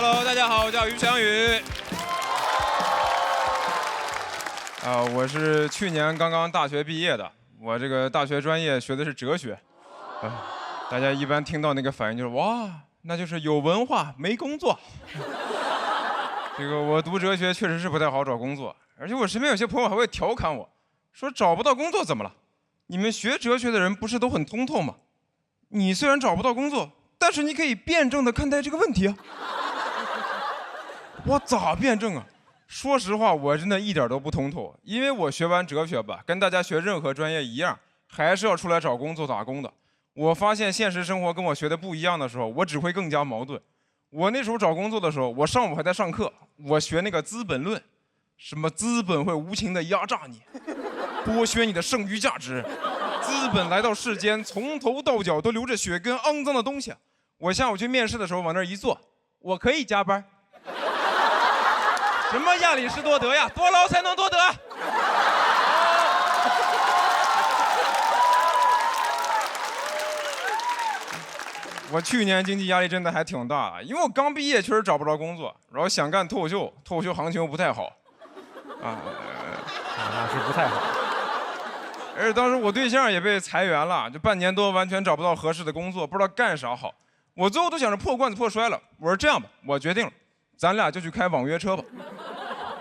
Hello， 大家好，我叫于翔宇。我是去年刚刚大学毕业的，我这个大学专业学的是哲学。大家一般听到那个反应就是哇，那就是有文化没工作。这个我读哲学确实是不太好找工作，而且我身边有些朋友还会调侃我，说找不到工作怎么了？你们学哲学的人不是都很通透吗？你虽然找不到工作，但是你可以辩证的看待这个问题啊。我咋辩证啊？说实话，我真的一点都不通透，因为我学完哲学吧，跟大家学任何专业一样，还是要出来找工作打工的。我发现现实生活跟我学的不一样的时候，我只会更加矛盾。我那时候找工作的时候，我上午还在上课，我学那个《资本论》，什么资本会无情的压榨你，剥削你的剩余价值，资本来到世间，从头到脚都流着血跟肮脏的东西。我下午去面试的时候往那儿一坐，我可以加班。什么亚里士多德呀，多劳才能多得。我去年经济压力真的还挺大，因为我刚毕业确实找不着工作，然后想干脱口秀，脱口秀行情又不太好，那是不太好。而且当时我对象也被裁员了，就半年多完全找不到合适的工作，不知道干啥好。我最后都想着破罐子破摔了，我说这样吧，我决定了，咱俩就去开网约车吧。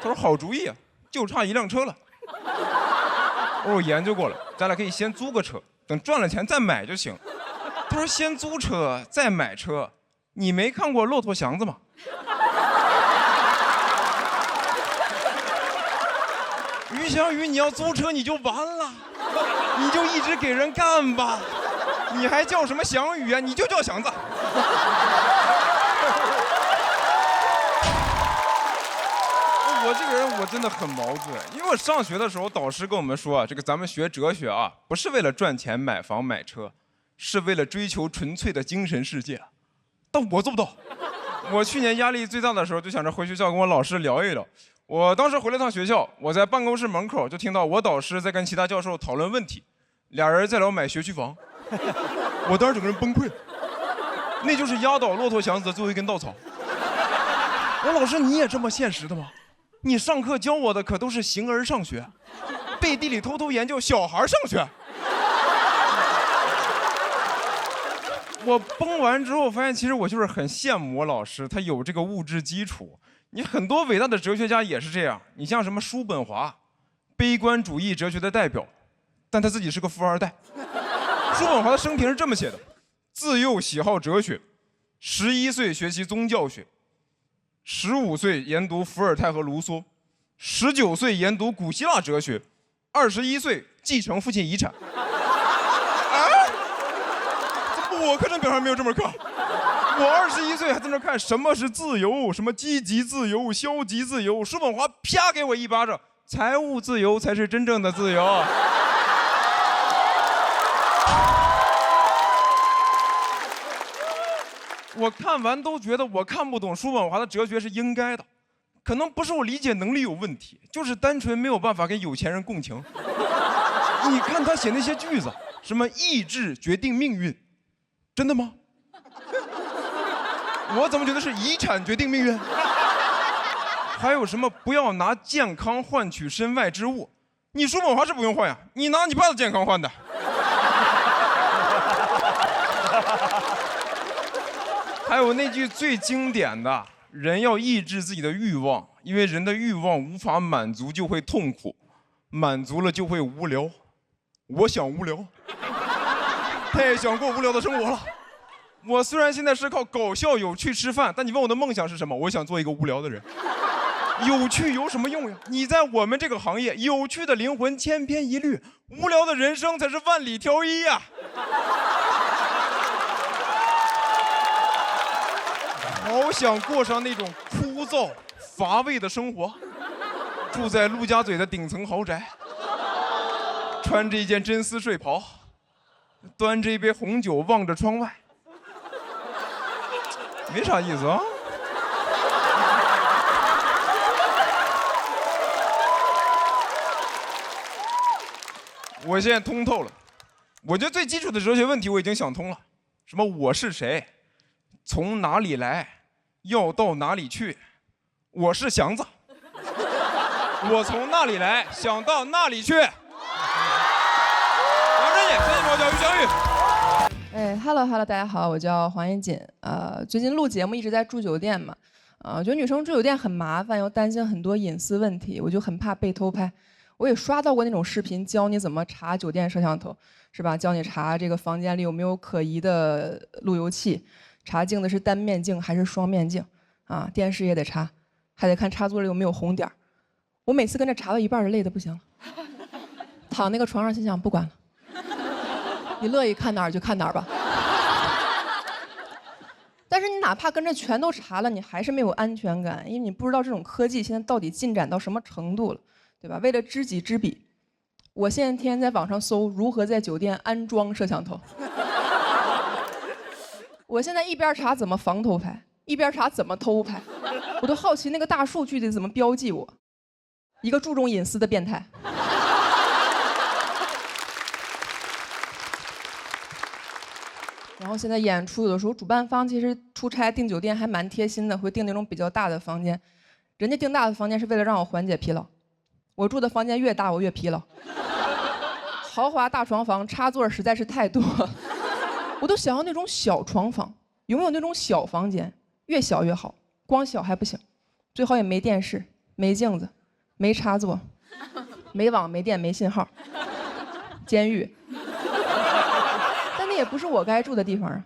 他说好主意啊，就差一辆车了。我研究过了，咱俩可以先租个车，等赚了钱再买就行。他说先租车再买车，你没看过《骆驼祥子》吗？于翔宇，你要租车你就完了，你就一直给人干吧，你还叫什么翔宇啊？你就叫祥子。我这个人我真的很矛盾，因为我上学的时候导师跟我们说，这个咱们学哲学啊，不是为了赚钱买房买车，是为了追求纯粹的精神世界。但我做不到。我去年压力最大的时候，就想着回学校跟我老师聊一聊。我当时回了趟学校，我在办公室门口就听到我导师在跟其他教授讨论问题，俩人在聊买学区房。我当时整个人崩溃了，那就是压倒骆驼祥子的最后一根稻草。我老师，你也这么现实的吗？你上课教我的可都是形而上学，背地里偷偷研究小孩上学。我崩完之后发现，其实我就是很羡慕我老师，他有这个物质基础。你很多伟大的哲学家也是这样，你像什么叔本华，悲观主义哲学的代表，但他自己是个富二代。叔本华的生平是这么写的：自幼喜好哲学，11岁学习宗教学，15岁研读伏尔泰和卢梭，19岁研读古希腊哲学，21岁继承父亲遗产。我课程表上没有这门课。我21岁还在那看什么是自由，什么积极自由、消极自由。叔本华啪给我一巴掌，财务自由才是真正的自由。我看完都觉得我看不懂叔本华的哲学是应该的，可能不是我理解能力有问题，就是单纯没有办法跟有钱人共情。你看他写那些句子，什么意志决定命运，真的吗？我怎么觉得是遗产决定命运？还有什么不要拿健康换取身外之物？你叔本华是不用换呀，你拿你爸的健康换的。还有那句最经典的，人要抑制自己的欲望，因为人的欲望无法满足就会痛苦，满足了就会无聊。我想无聊，太想过无聊的生活了。我虽然现在是靠搞笑有趣吃饭，但你问我的梦想是什么？我想做一个无聊的人。有趣有什么用呀？你在我们这个行业，有趣的灵魂千篇一律，无聊的人生才是万里挑一呀。好想过上那种枯燥乏味的生活，住在陆家嘴的顶层豪宅，穿着一件真丝睡袍，端着一杯红酒望着窗外。没啥意思啊。我现在通透了，我觉得最基础的哲学问题我已经想通了。什么我是谁，从哪里来，要到哪里去？我是祥子，我从那里来，想到那里去。杨振姐，谢谢猫教育相遇。Hello，大家好，我叫黄妍锦。最近录节目一直在住酒店嘛，我觉得女生住酒店很麻烦，又担心很多隐私问题，我就很怕被偷拍。我也刷到过那种视频，教你怎么查酒店摄像头，是吧？教你查这个房间里有没有可疑的路由器，查镜子是单面镜还是双面镜，啊，电视也得查，还得看插座里有没有红点儿。我每次跟着查到一半就累得不行了，躺那个床上心想不管了，你乐意看哪儿就看哪儿吧。但是你哪怕跟着全都查了，你还是没有安全感，因为你不知道这种科技现在到底进展到什么程度了，对吧？为了知己知彼，我现在天天在网上搜如何在酒店安装摄像头。我现在一边查怎么防偷拍，一边查怎么偷拍，我都好奇那个大数据得怎么标记我，一个注重隐私的变态。然后现在演出有的时候主办方其实出差订酒店还蛮贴心的，会订那种比较大的房间。人家订大的房间是为了让我缓解疲劳，我住的房间越大我越疲劳。豪华大床房插座实在是太多了，我都想要那种小床房。有没有那种小房间？越小越好，光小还不行，最好也没电视、没镜子、没插座、没网、没电、没信号。监狱。也不是我该住的地方啊，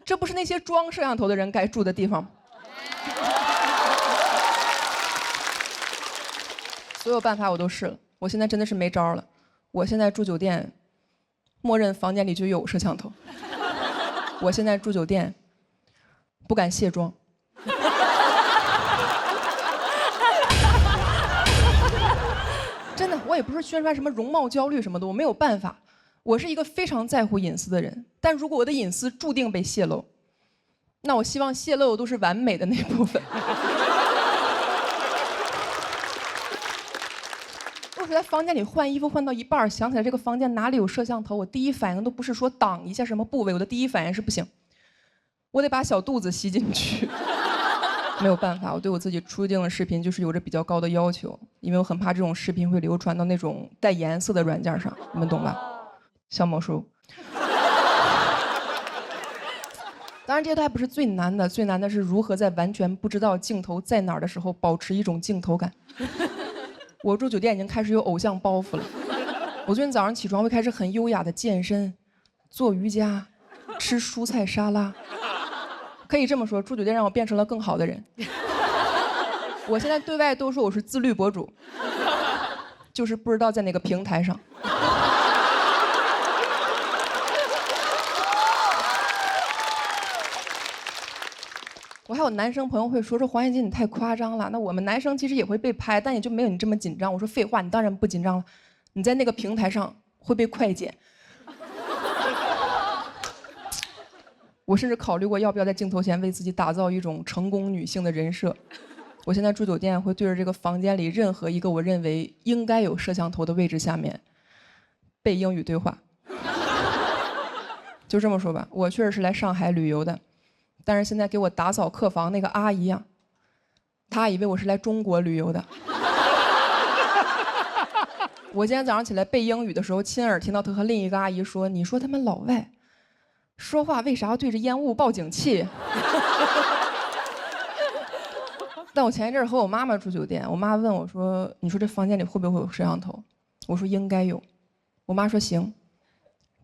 这不是那些装摄像头的人该住的地方吗？所有办法我都试了，我现在真的是没招了。我现在住酒店，默认房间里就有摄像头。我现在住酒店，不敢卸妆。真的，我也不是宣传什么容貌焦虑什么的，我没有办法。我是一个非常在乎隐私的人，但如果我的隐私注定被泄露，那我希望泄露都是完美的那部分。我在房间里换衣服换到一半，想起来这个房间哪里有摄像头，我第一反应都不是说挡一下什么部位，我的第一反应是不行，我得把小肚子吸进去。没有办法，我对我自己出镜的视频就是有着比较高的要求，因为我很怕这种视频会流传到那种带颜色的软件上，你们懂吧？小某书。当然这些都还不是最难的，最难的是如何在完全不知道镜头在哪儿的时候保持一种镜头感。我住酒店已经开始有偶像包袱了，我最近早上起床会开始很优雅的健身、做瑜伽、吃蔬菜沙拉。可以这么说，住酒店让我变成了更好的人。我现在对外都说我是自律博主，就是不知道在哪个平台上。我还有男生朋友会说黄妍锦你太夸张了，那我们男生其实也会被拍，但也就没有你这么紧张。我说废话，你当然不紧张了，你在那个平台上会被快剪。我甚至考虑过要不要在镜头前为自己打造一种成功女性的人设。我现在住酒店会对着这个房间里任何一个我认为应该有摄像头的位置下面背英语对话。就这么说吧，我确实是来上海旅游的。但是现在给我打扫客房那个阿姨啊，她以为我是来中国旅游的。我今天早上起来背英语的时候，亲耳听到她和另一个阿姨说：“你说他们老外说话为啥要对着烟雾报警器？”但我前一阵和我妈妈住酒店，我妈问我说：“你说这房间里会不会有摄像头？”我说：“应该有。”我妈说：“行，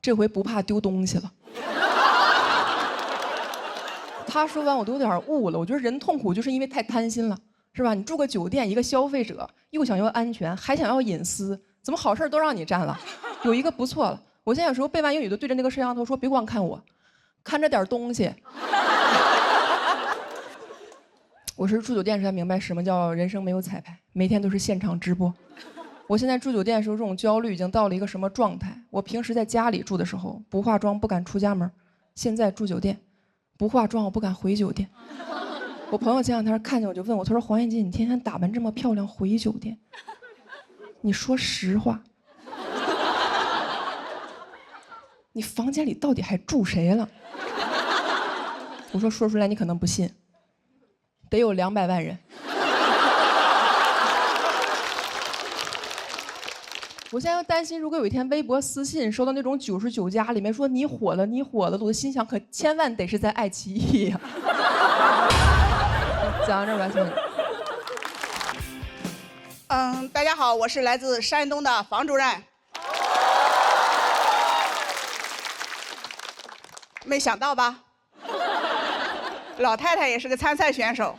这回不怕丢东西了。”他说完我都有点悟了，我觉得人痛苦就是因为太贪心了，是吧？你住个酒店，一个消费者又想要安全，还想要隐私，怎么好事都让你占了？有一个不错了，我现在有时候背完英语都对着那个摄像头说，别光看我，看着点东西。我是住酒店时才明白什么叫人生没有彩排，每天都是现场直播。我现在住酒店的时候，这种焦虑已经到了一个什么状态？我平时在家里住的时候，不化妆不敢出家门，现在住酒店。不化妆我不敢回酒店。我朋友前两天看见我就问我，他说黄妍锦你天天打扮这么漂亮回酒店，你说实话，你房间里到底还住谁了？我说说出来你可能不信，得有200万人。我现在又担心，如果有一天微博私信收到那种99加里面说你火了，你火了，我的心想可千万得是在爱奇艺呀。讲到这儿吧，兄弟。大家好，我是来自山东的房主任。没想到吧？老太太也是个参赛选手，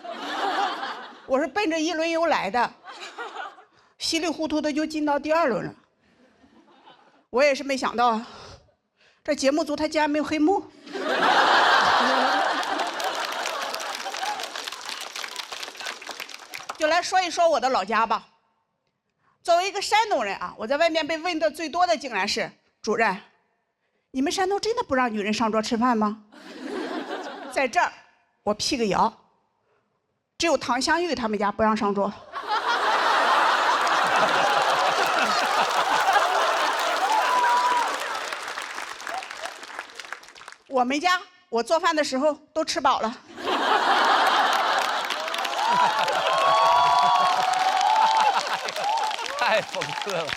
我是奔着1轮游来的，稀里糊涂的就进到第2轮了。我也是没想到，这节目组他竟然没有黑幕。就来说一说我的老家吧。作为一个山东人啊，我在外面被问的最多的竟然是主任，你们山东真的不让女人上桌吃饭吗？在这儿，我辟个谣，只有唐香玉他们家不让上桌。我们家，我做饭的时候都吃饱了。太讽刺了！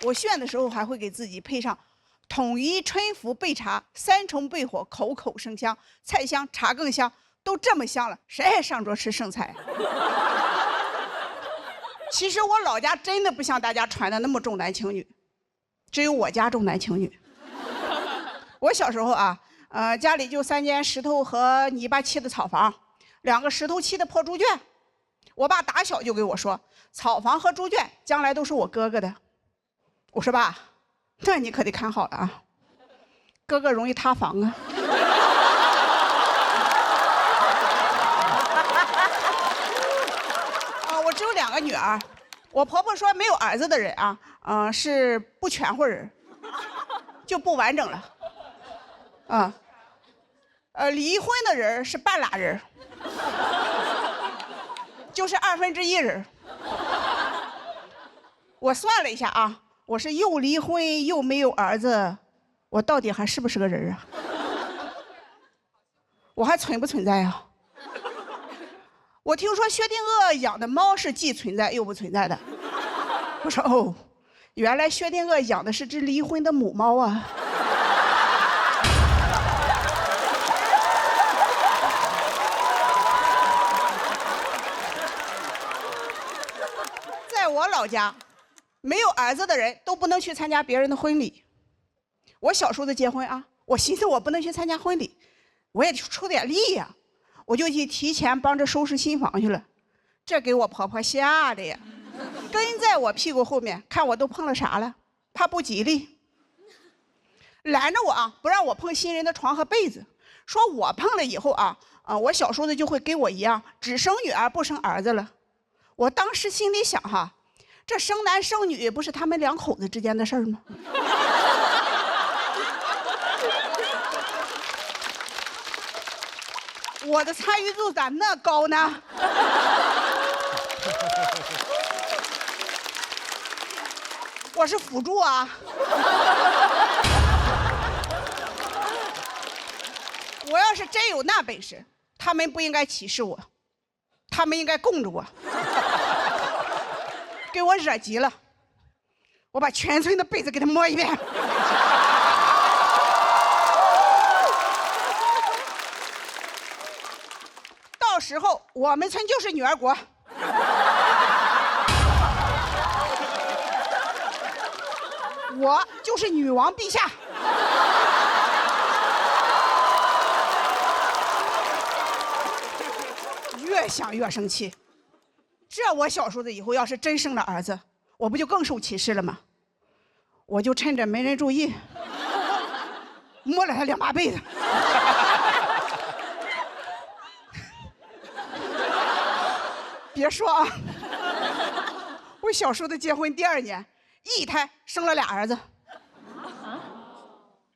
我炫的时候还会给自己配上“统一春福备茶，3重备火，口口生香，菜香茶更香”，都这么香了，谁还上桌吃剩菜？其实我老家真的不像大家传的那么重男轻女，只有我家重男轻女。我小时候啊，家里就3间石头和泥巴砌的草房，2个石头砌的破猪圈。我爸打小就给我说，草房和猪圈将来都是我哥哥的。我说爸，那你可得看好了啊，哥哥容易塌房啊。我只有2个女儿，我婆婆说没有儿子的人啊，是不全乎人，就不完整了。离婚的人是半拉人。就是1/2人。我算了一下啊，我是又离婚又没有儿子，我到底还是不是个人啊？我还存不存在啊？我听说薛定谔养的猫是既存在又不存在的。我说哦，原来薛定谔养的是只离婚的母猫啊。在我老家，没有儿子的人都不能去参加别人的婚礼。我小时候的结婚啊，我寻思我不能去参加婚礼，我也出点力呀，我就去提前帮着收拾新房去了。这给我婆婆吓的呀，跟在我屁股后面看我都碰了啥了，怕不吉利，拦着我啊，不让我碰新人的床和被子，说我碰了以后啊，我小时候的就会跟我一样，只生女儿不生儿子了。我当时心里想哈，这生男生女不是他们2口子之间的事儿吗？我的参与度咋那高呢？我是辅助啊。我要是真有那本事，他们不应该歧视我，他们应该供着我。给我惹急了，我把全村的被子给他摸一遍。到时候我们村就是女儿国。我就是女王陛下。越想越生气。这我小叔子以后要是真生了儿子，我不就更受歧视了吗？我就趁着没人注意，摸了他2把被子。别说啊，我小叔子结婚第2年，1胎生了2儿子，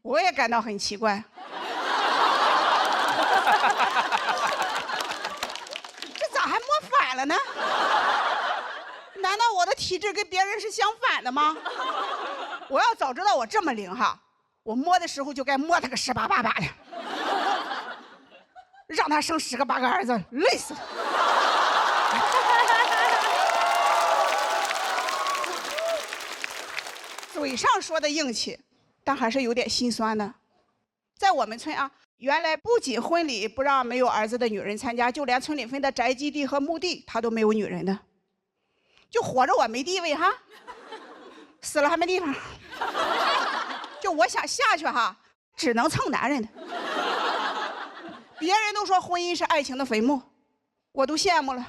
我也感到很奇怪。这咋还摸反了呢？难道我的体质跟别人是相反的吗？我要早知道我这么灵哈，我摸的时候就该摸他个10把8把的。让他生10个8个儿子，累死了。嘴上说的硬气，但还是有点心酸的。在我们村啊，原来不仅婚礼不让没有儿子的女人参加，就连村里分的宅基地和墓地，他都没有女人的。就活着我没地位哈，死了还没地方。就我想下去哈，只能蹭男人的。别人都说婚姻是爱情的坟墓，我都羡慕了。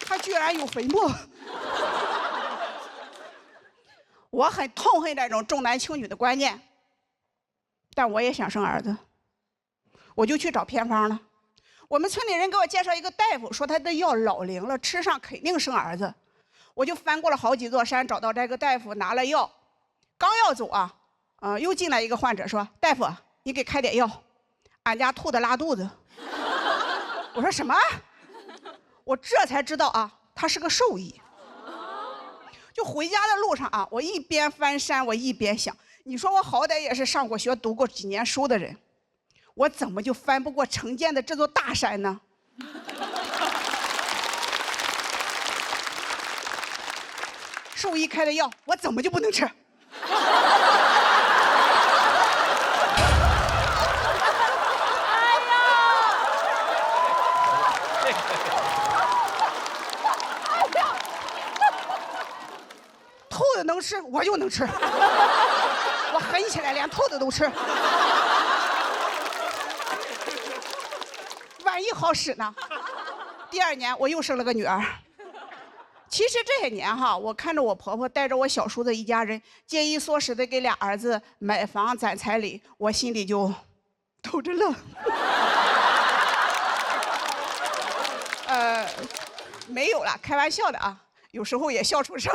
他居然有坟墓。我很痛恨这种重男轻女的观念，但我也想生儿子，我就去找偏方了。我们村里人给我介绍一个大夫，说他的药老灵了，吃上肯定生儿子。我就翻过了好几座山，找到这个大夫，拿了药，刚要走啊，又进来一个患者说：“大夫，你给开点药，俺家兔子拉肚子。”我说什么？我这才知道啊，他是个兽医。就回家的路上啊，我一边翻山，我一边想，你说我好歹也是上过学、读过几年书的人，我怎么就翻不过城建的这座大山呢？兽医开的药，我怎么就不能吃？兔子能吃，我就能吃。我狠起来，连兔子都吃。万一好使呢？第2年我又生了个女儿。其实这些年哈，我看着我婆婆带着我小叔子一家人节衣缩食的给俩儿子买房攒彩礼，我心里就偷着乐。没有了，开玩笑的啊，有时候也笑出声。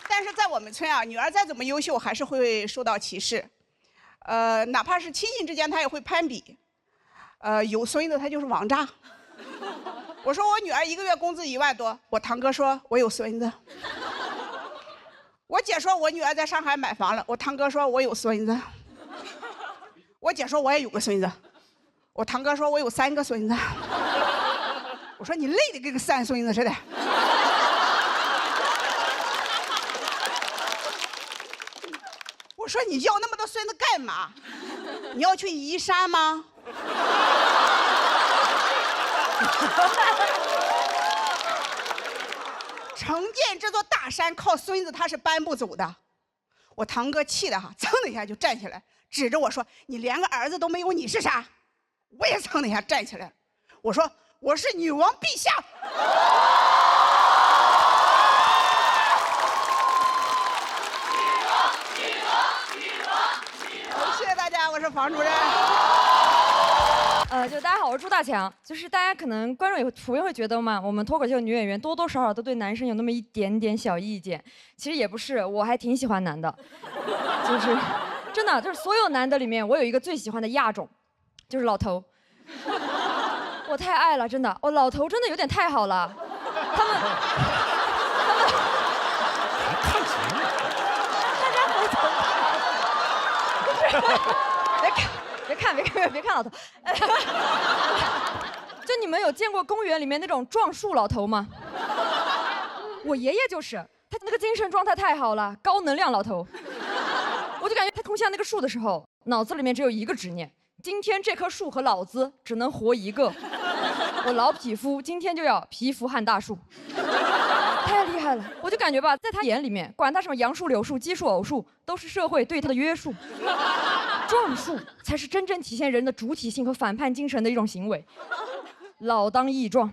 但是在我们村啊，女儿再怎么优秀，还是会受到歧视。哪怕是亲戚之间，她也会攀比。有孙子，她就是王炸。我说我女儿1个月工资1万多，我堂哥说我有孙子。我姐说我女儿在上海买房了，我堂哥说我有孙子。我姐说我也有个孙子，我堂哥说我有3个孙子。我说你累得跟个3孙子似的。我说你要那么多孙子干嘛？你要去移山吗？城建这座大山靠孙子他是搬不走的。我堂哥气得哈，噌的一下就站起来，指着我说：“你连个儿子都没有，你是啥？”我也噌的一下站起来，我说：“我是女王陛下。”谢谢大家，我是房主任。就大家好，我是朱大强。就是大家可能观众也普遍会觉得嘛，我们脱口秀女演员多多少少都对男生有那么一点点小意见。其实也不是，我还挺喜欢男的，就是真的就是所有男的里面，我有一个最喜欢的亚种，就是老头。我太爱了，真的，老头真的有点太好了。他们大家回头别看老头。就你们有见过公园里面那种撞树老头吗？我爷爷就是，他那个精神状态太好了，高能量老头。我就感觉他通向那个树的时候，脑子里面只有一个执念：今天这棵树和老子只能活一个。我老匹夫今天就要蚍蜉撼大树。太厉害了！我就感觉吧，在他眼里面，管他什么杨树、柳树、奇树、偶树，都是社会对他的约束。撞树才是真正体现人的主体性和反叛精神的一种行为。老当益壮。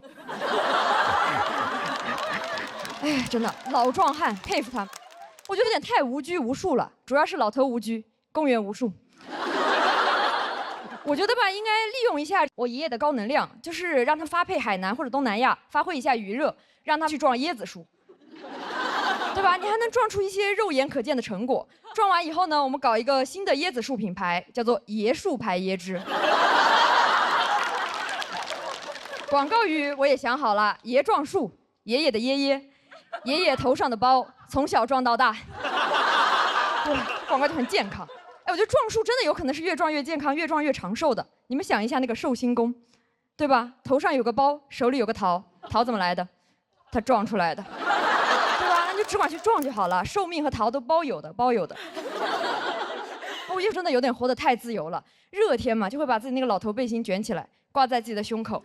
哎，真的老壮汉，佩服他们。我觉得有点太无拘无束了，主要是老头无拘，公园无数。我觉得吧，应该利用一下我爷爷的高能量，就是让他发配海南或者东南亚，发挥一下余热，让他去撞椰子树，对吧？你还能撞出一些肉眼可见的成果。撞完以后呢，我们搞一个新的椰子树品牌，叫做椰树牌椰汁。广告语我也想好了，爷撞树，爷爷的爷爷，爷爷头上的包，从小撞到大。对，广告就很健康。哎，我觉得撞树真的有可能是越撞越健康，越撞越长寿的。你们想一下那个寿星公，对吧？头上有个包，手里有个桃，桃怎么来的？他撞出来的，对吧？那就只管去撞就好了，寿命和桃都包有的，包有的。我就真的有点活得太自由了，热天嘛，就会把自己那个老头背心卷起来，挂在自己的胸口，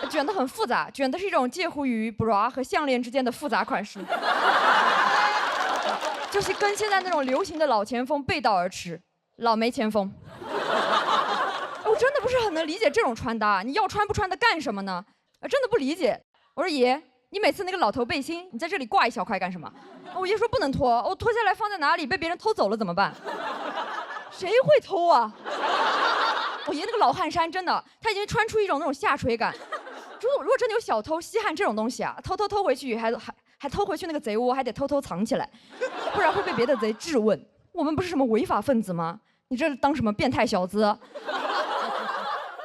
卷得很复杂，卷的是一种介乎于 bra 和项链之间的复杂款式。就是跟现在那种流行的老前锋背道而驰，老没前锋。我真的不是很能理解这种穿搭，你要穿不穿的干什么呢？真的不理解。我说爷，你每次那个老头背心，你在这里挂一小块干什么？我爷说不能脱，我脱下来放在哪里被别人偷走了怎么办？谁会偷啊？我爷那个老汗衫真的，他已经穿出一种那种下垂感。如果真的有小偷稀罕这种东西啊，偷回去还偷回去那个贼窝，还得偷偷藏起来，不然会被别的贼质问。我们不是什么违法分子吗？你这当什么变态小子？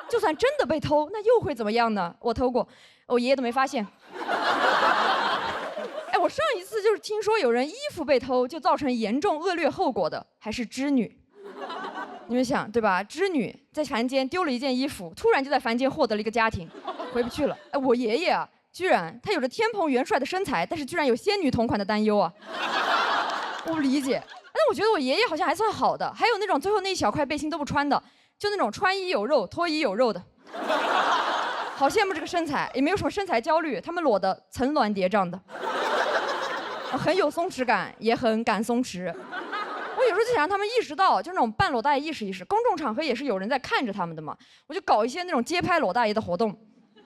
就算真的被偷，那又会怎么样呢？我偷过，我爷爷都没发现。哎，我上一次就是听说有人衣服被偷，就造成严重恶劣后果的，还是织女。你们想对吧？织女在凡间丢了一件衣服，突然就在凡间获得了一个家庭，回不去了。哎，我爷爷啊，居然他有着天蓬元帅的身材，但是居然有仙女同款的担忧啊！我不理解。但我觉得我爷爷好像还算好的，还有那种最后那一小块背心都不穿的，就那种穿衣有肉、脱衣有肉的。好羡慕这个身材，也没有什么身材焦虑，他们裸的层峦叠嶂的，很有松弛感，也很敢松弛。我有时候就想让他们意识到，就那种半裸大爷意识一识，公众场合也是有人在看着他们的嘛。我就搞一些那种街拍裸大爷的活动，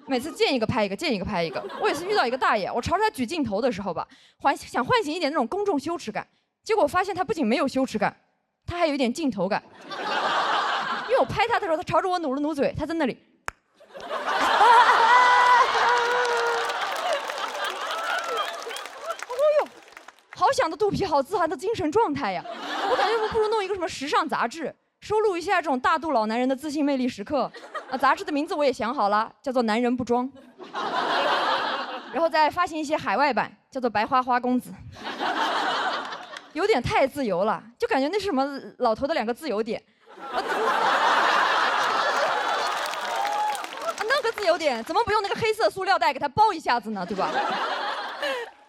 每次见一个拍一个，见一个拍一个。我有一次遇到一个大爷，我朝着他举镜头的时候吧，想唤醒一点那种公众羞耻感，结果我发现他不仅没有羞耻感，他还有一点镜头感。因为我拍他的时候，他朝着我努了努嘴，他在那里。好想的肚皮，好自寒的精神状态呀！我感觉我不如弄一个什么时尚杂志，收录一下这种大肚老男人的自信魅力时刻。杂志的名字我也想好了，叫做《男人不装》。然后再发行一些海外版，叫做《白花花公子》。有点太自由了，就感觉那是什么老头的2个自由点。那个自由点怎么不用那个黑色塑料袋给它包一下子呢？对吧？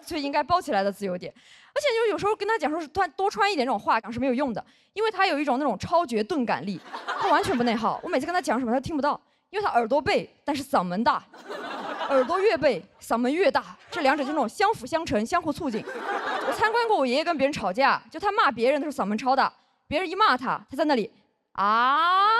所以应该包起来的自由点。而且就有时候跟他讲说是多穿一点这种话岗是没有用的，因为他有一种那种超绝钝感力，他完全不内耗。我每次跟他讲什么他听不到，因为他耳朵背，但是嗓门大，耳朵越背嗓门越大，这2者就那种相辅相成，相互促进。我参观过我爷爷跟别人吵架，就他骂别人的时候嗓门超大，别人一骂他，他在那里啊。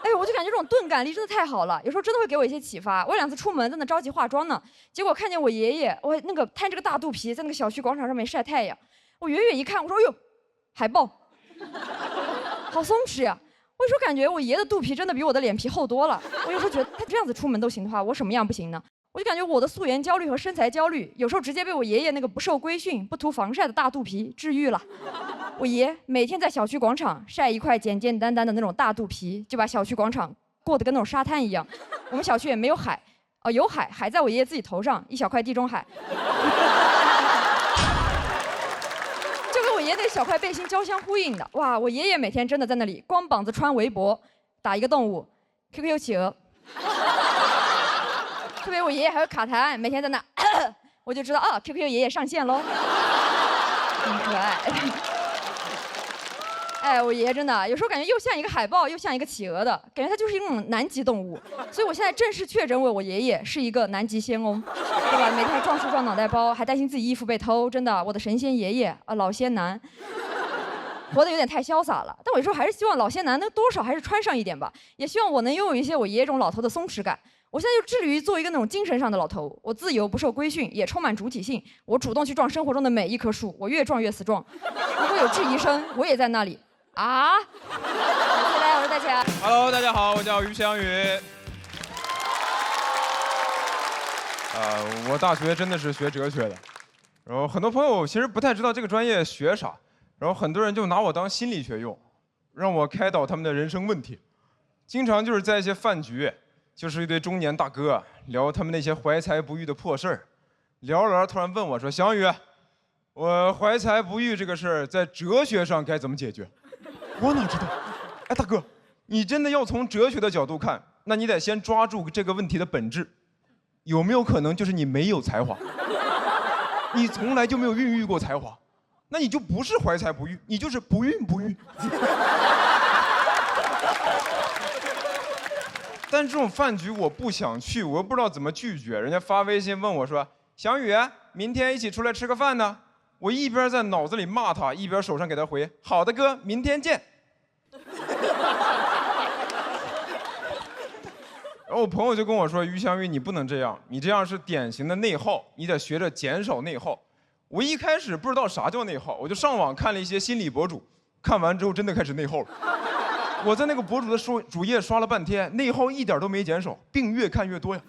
哎，我就感觉这种钝感力真的太好了，有时候真的会给我一些启发。我2次出门在那着急化妆呢，结果看见我爷爷，我那个摊着个大肚皮在那个小区广场上面晒太阳。我远远一看，我说：“哎呦，海豹，好松弛呀！”我有时候感觉我爷爷的肚皮真的比我的脸皮厚多了。我有时候觉得他这样子出门都行的话，我什么样不行呢？我就感觉我的素颜焦虑和身材焦虑，有时候直接被我爷爷那个不受规训、不涂防晒的大肚皮治愈了。我爷每天在小区广场晒一块简简单单的那种大肚皮，就把小区广场过得跟那种沙滩一样。我们小区也没有海，有海，海在我爷爷自己头上，一小块地中海。就跟我爷爷那个小块背心交相呼应的。哇，我爷爷每天真的在那里光膀子穿围脖，打一个动物 ，QQ 企鹅。特别我爷爷还有卡痰，每天在那，我就知道啊 ，QQ 爷爷上线喽，很可爱。哎，我爷爷真的有时候感觉又像一个海豹，又像一个企鹅的感觉，他就是一种南极动物。所以我现在正式确诊为我爷爷是一个南极仙翁，对吧？每天撞树撞脑袋包，还担心自己衣服被偷，真的，我的神仙爷爷啊，老仙男，活得有点太潇洒了。但我有时候还是希望老仙男能多少还是穿上一点吧，也希望我能拥有一些我爷爷这种老头的松弛感。我现在就致力于做一个那种精神上的老头，我自由不受规训，也充满主体性。我主动去撞生活中的每一棵树，我越撞越死撞。如果有质疑声，我也在那里啊。谢谢大家，我是戴强。Hello， 大家好，我叫于翔宇。我大学真的是学哲学的，然后很多朋友其实不太知道这个专业学啥，然后很多人就拿我当心理学用，让我开导他们的人生问题。经常就是在一些饭局，就是一堆中年大哥聊他们那些怀才不遇的破事儿，聊着聊着突然问我说：“翔宇，我怀才不遇这个事儿在哲学上该怎么解决？”我哪知道？哎，大哥，你真的要从哲学的角度看，那你得先抓住这个问题的本质，有没有可能就是你没有才华？你从来就没有孕育过才华，那你就不是怀才不遇，你就是不孕不育。但这种饭局我不想去，我又不知道怎么拒绝。人家发微信问我说：“翔宇，明天一起出来吃个饭呢？”我一边在脑子里骂他，一边手上给他回：“好的哥，明天见。”然后我朋友就跟我说：“于翔宇，你不能这样，你这样是典型的内耗，你得学着减少内耗。”我一开始不知道啥叫内耗，我就上网看了一些心理博主，看完之后真的开始内耗了。我在那个博主的主页刷了半天，内耗一点都没减少，病越看越多呀。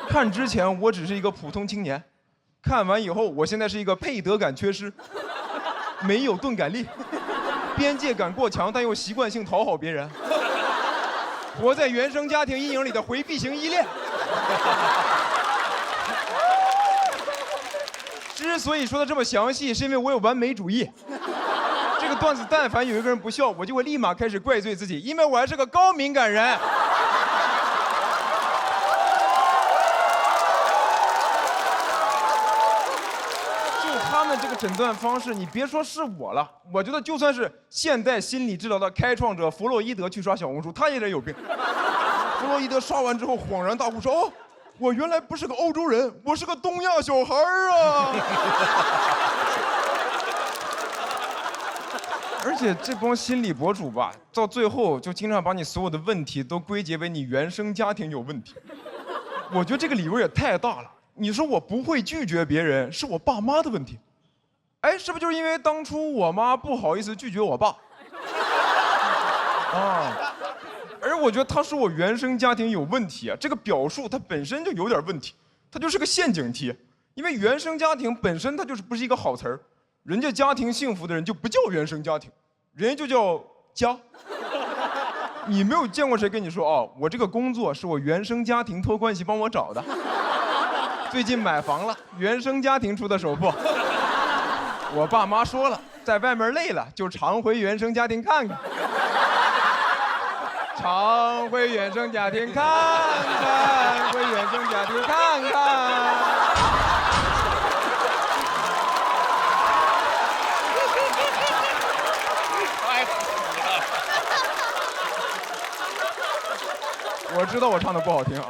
看之前我只是一个普通青年，看完以后我现在是一个配得感缺失，没有钝感力，边界感过强，但又习惯性讨好别人，活在原生家庭阴影里的回避型依恋。之所以说的这么详细，是因为我有完美主义。这个段子但凡有一个人不笑，我就会立马开始怪罪自己，因为我还是个高敏感人。就他们这个诊断方式，你别说是我了，我觉得就算是现代心理治疗的开创者弗洛伊德去刷小红书，他也得有病。弗洛伊德刷完之后恍然大悟说：“哦，我原来不是个欧洲人，我是个东亚小孩啊！”而且这帮心理博主吧，到最后就经常把你所有的问题都归结为你原生家庭有问题。我觉得这个理由也太大了。你说我不会拒绝别人，是我爸妈的问题。哎，是不是就是因为当初我妈不好意思拒绝我爸？啊。而我觉得他说我原生家庭有问题啊，这个表述它本身就有点问题，它就是个陷阱题。因为原生家庭本身它就是不是一个好词儿，人家家庭幸福的人就不叫原生家庭，人家就叫家。你没有见过谁跟你说哦，我这个工作是我原生家庭托关系帮我找的，最近买房了，原生家庭出的首付。我爸妈说了，在外面累了就常回原生家庭看看。常回原生家庭看看，回原生家庭看看。太苦了。我知道我唱的不好听啊，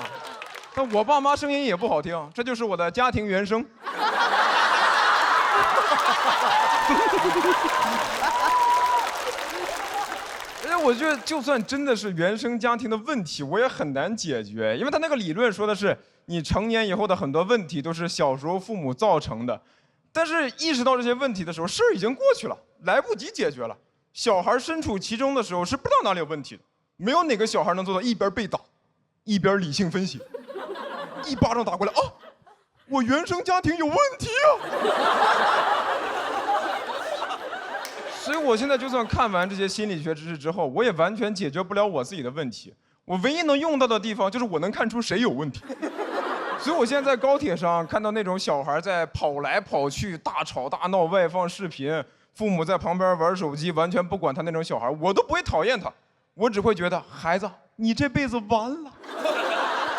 但我爸妈声音也不好听，这就是我的家庭原声。而且我觉得，就算真的是原生家庭的问题，我也很难解决，因为他那个理论说的是，你成年以后的很多问题都是小时候父母造成的，但是意识到这些问题的时候，事儿已经过去了，来不及解决了。小孩身处其中的时候是不知道哪里有问题的，没有哪个小孩能做到一边被打，一边理性分析，一巴掌打过来啊，我原生家庭有问题啊。所以我现在就算看完这些心理学知识之后，我也完全解决不了我自己的问题。我唯一能用到的地方就是我能看出谁有问题。所以我现在在高铁上看到那种小孩在跑来跑去、大吵大闹、外放视频，父母在旁边玩手机，完全不管他那种小孩，我都不会讨厌他，我只会觉得孩子，你这辈子完了，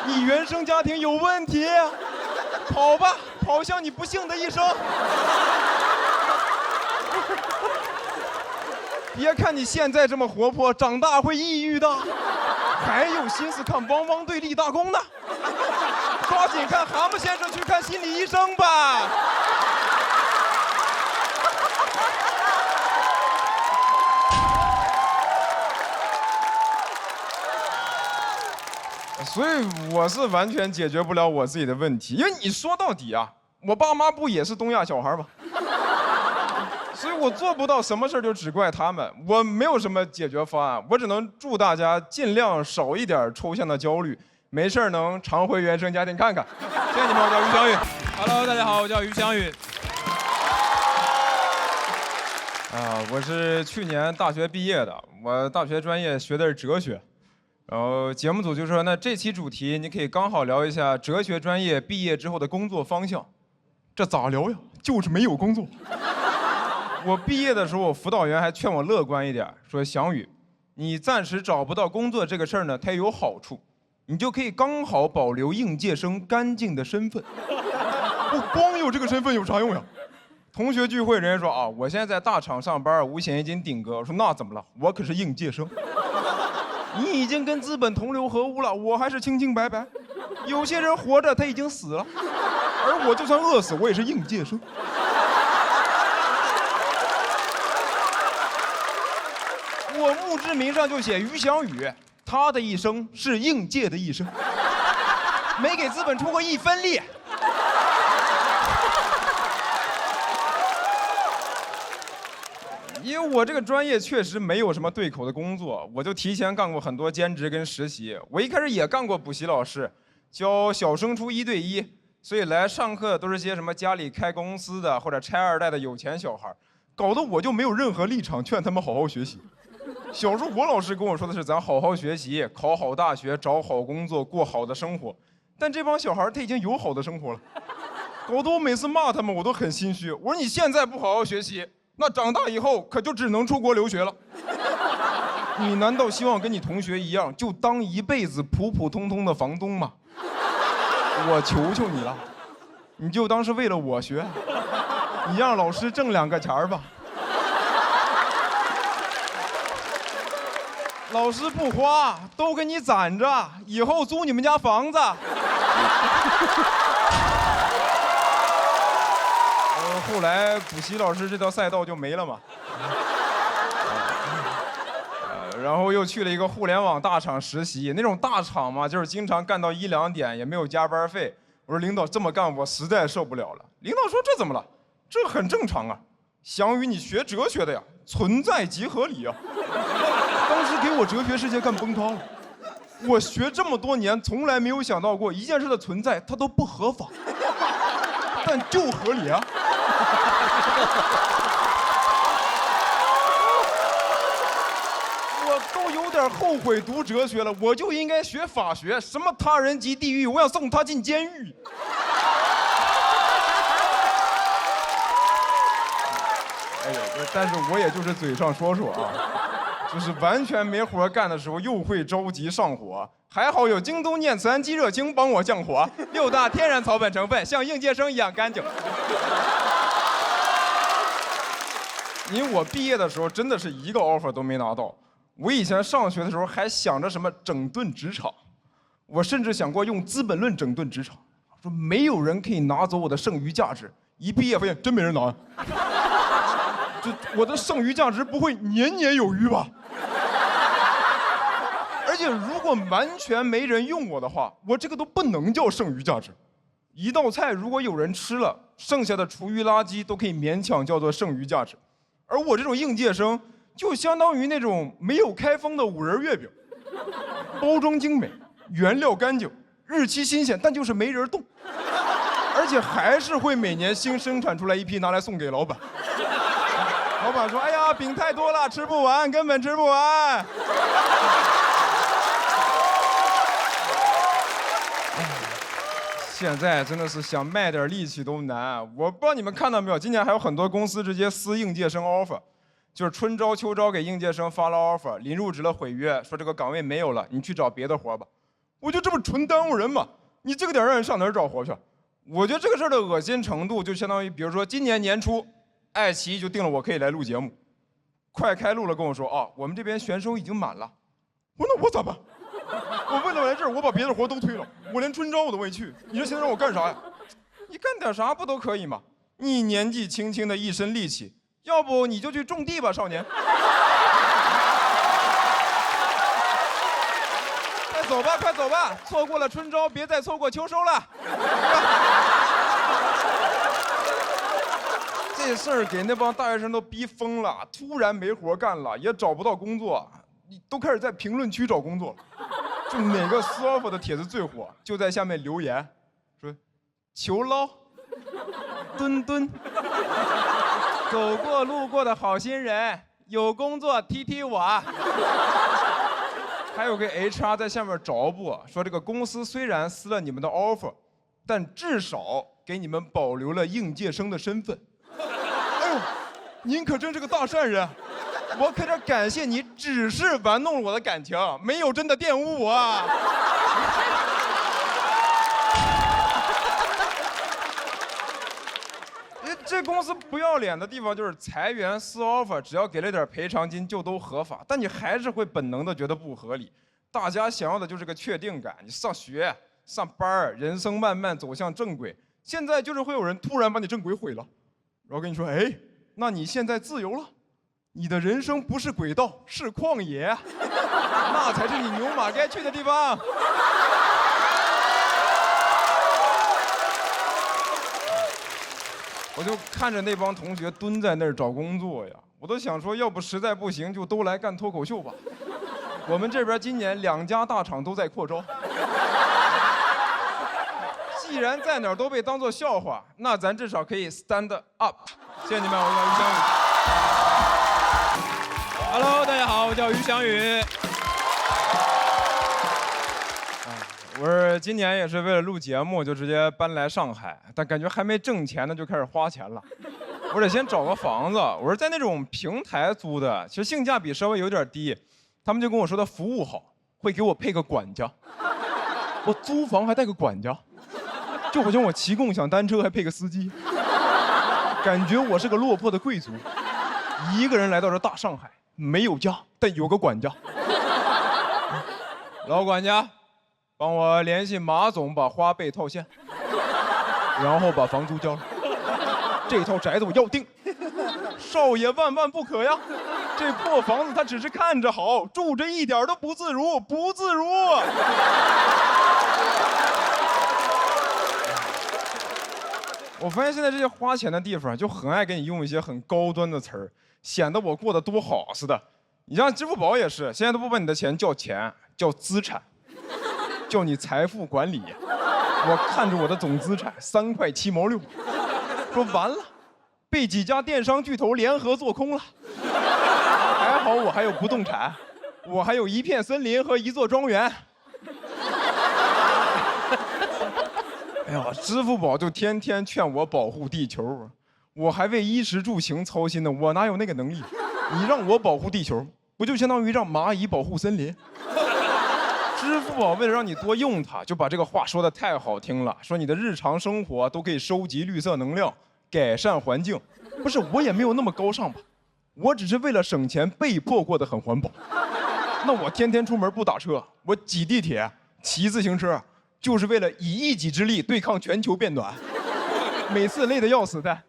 你原生家庭有问题，跑吧，跑向你不幸的一生。别看你现在这么活泼，长大会抑郁的，还有心思看汪汪队立大功呢。抓紧看蛤蟆先生去看心理医生吧。所以我是完全解决不了我自己的问题，因为你说到底啊，我爸妈不也是东亚小孩吗？所以我做不到什么事就只怪他们，我没有什么解决方案，我只能祝大家尽量少一点抽象的焦虑，没事能常回原生家庭看看。谢谢你们，我叫于翔宇。Hello， 大家好，我叫于翔宇。我是去年大学毕业的，我大学专业学的是哲学，然后节目组就说，那这期主题你可以刚好聊一下哲学专业毕业之后的工作方向。这咋聊呀？就是没有工作。我毕业的时候，我辅导员还劝我乐观一点，说翔宇，你暂时找不到工作这个事儿呢，它也有好处，你就可以刚好保留应届生干净的身份。我光有这个身份有啥用呀？同学聚会，人家说啊，我现在在大厂上班，5险一金顶哥。我说那怎么了？我可是应届生。你已经跟资本同流合污了，我还是清清白白。有些人活着他已经死了，而我就算饿死，我也是应届生。我墓志铭上就写于翔宇，他的一生是应届的一生，没给资本出过1分力。因为我这个专业确实没有什么对口的工作，我就提前干过很多兼职跟实习。我一开始也干过补习老师，教小升初1对1，所以来上课都是些什么家里开公司的或者拆2代的有钱小孩，搞得我就没有任何立场劝他们好好学习。小时候我老师跟我说的是咱好好学习，考好大学，找好工作，过好的生活。但这帮小孩他已经有好的生活了，搞得我每次骂他们我都很心虚。我说你现在不好好学习，那长大以后可就只能出国留学了。你难道希望跟你同学一样，就当一辈子普普通通的房东吗？我求求你了，你就当是为了我学，你让老师挣2个钱儿吧。老师不花，都给你攒着，以后租你们家房子。后来补习老师这条赛道就没了嘛。然后又去了一个互联网大厂实习，那种大厂嘛，就是经常干到1、2点，也没有加班费。我说领导这么干我实在受不了了。领导说这怎么了？这很正常啊。翔宇，你学哲学的呀，存在即合理啊。当时给我哲学世界干崩塌了。我学这么多年，从来没有想到过一件事的存在，它都不合法，但就合理啊。我都有点后悔读哲学了，我就应该学法学，什么他人即地狱，我想送他进监狱。哎呀，但是我也就是嘴上说说啊，就是完全没活干的时候又会着急上火，还好有京东念慈庵鸡热清帮我降火，6大天然草本成分，像应届生一样干净。因为我毕业的时候真的是一个 offer 都没拿到，我以前上学的时候还想着什么整顿职场，我甚至想过用《资本论》整顿职场，说没有人可以拿走我的剩余价值。一毕业发现真没人拿。就我的剩余价值不会年年有余吧？而且如果完全没人用我的话，我这个都不能叫剩余价值。一道菜如果有人吃了，剩下的厨余垃圾都可以勉强叫做剩余价值。而我这种应届生，就相当于那种没有开封的5仁月饼，包装精美，原料干净，日期新鲜，但就是没人动，而且还是会每年新生产出来一批拿来送给老板。老板说：“哎呀，饼太多了，吃不完，根本吃不完。”现在真的是想卖点力气都难。我不知道你们看到没有，今年还有很多公司直接撕应届生 offer， 就是春招秋招给应届生发了 offer， 临入职了毁约，说这个岗位没有了，你去找别的活吧。我就这么纯耽误人嘛？你这个点让人上哪儿找活去？我觉得这个事儿的恶心程度就相当于，比如说今年年初。爱奇艺就定了我可以来录节目，快开录了跟我说啊，我们这边选手已经满了。我说那我咋办？我为了来这儿，我把别的活都推了，我连春招我都没去。你说现在让我干啥呀？你干点啥不都可以吗？你年纪轻轻的一身力气，要不你就去种地吧，少年。快走吧，快走吧，错过了春招，别再错过秋收了。这事儿给那帮大学生都逼疯了，突然没活干了，也找不到工作，都开始在评论区找工作了。就哪个撕 offer 的帖子最火，就在下面留言，说求捞，墩墩，走过路过的好心人，有工作踢踢我。还有个 HR 在下面着补说，这个公司虽然撕了你们的 offer， 但至少给你们保留了应届生的身份。哎呦，您可真是个大善人，我可得感谢你，只是玩弄了我的感情，没有真的玷污我啊。这公司不要脸的地方就是裁员撕 offer， 只要给了点赔偿金就都合法，但你还是会本能的觉得不合理。大家想要的就是个确定感，你上学、上班，人生慢慢走向正轨。现在就是会有人突然把你正轨毁了，然后跟你说，哎，那你现在自由了，你的人生不是轨道，是旷野，那才是你牛马该去的地方。我就看着那帮同学蹲在那儿找工作呀，我都想说，要不实在不行就都来干脱口秀吧。我们这边今年2家大厂都在扩招，既然在哪儿都被当作笑话，那咱至少可以 stand up。谢谢你们，我叫于翔宇。Hello， 大家好，我叫于翔宇。我是今年也是为了录节目，就直接搬来上海，但感觉还没挣钱呢，就开始花钱了。我得先找个房子，我是在那种平台租的，其实性价比稍微有点低。他们就跟我说他服务好，会给我配个管家。我租房还带个管家，就好像我骑共享单车还配个司机，感觉我是个落魄的贵族，一个人来到这大上海，没有家，但有个管家。老管家，帮我联系马总，把花呗套现，然后把房租交了。这套宅子我要定，少爷万万不可呀！这破房子他只是看着好，住着一点都不自如，不自如。我发现现在这些花钱的地方就很爱给你用一些很高端的词儿，显得我过得多好似的。你像支付宝也是，现在都不把你的钱叫钱，叫资产。叫你财富管理，我看着我的总资产3块7毛6，说完了，被几家电商巨头联合做空了。还好我还有不动产，我还有一片森林和一座庄园。哎呀，支付宝就天天劝我保护地球，我还为衣食住行操心呢，我哪有那个能力？你让我保护地球，不就相当于让蚂蚁保护森林？支付宝为了让你多用它，就把这个话说得太好听了，说你的日常生活都可以收集绿色能量，改善环境。不是，我也没有那么高尚吧，我只是为了省钱被迫过得很环保。那我天天出门不打车，我挤地铁、骑自行车，就是为了以一己之力对抗全球变暖。每次累得要死的，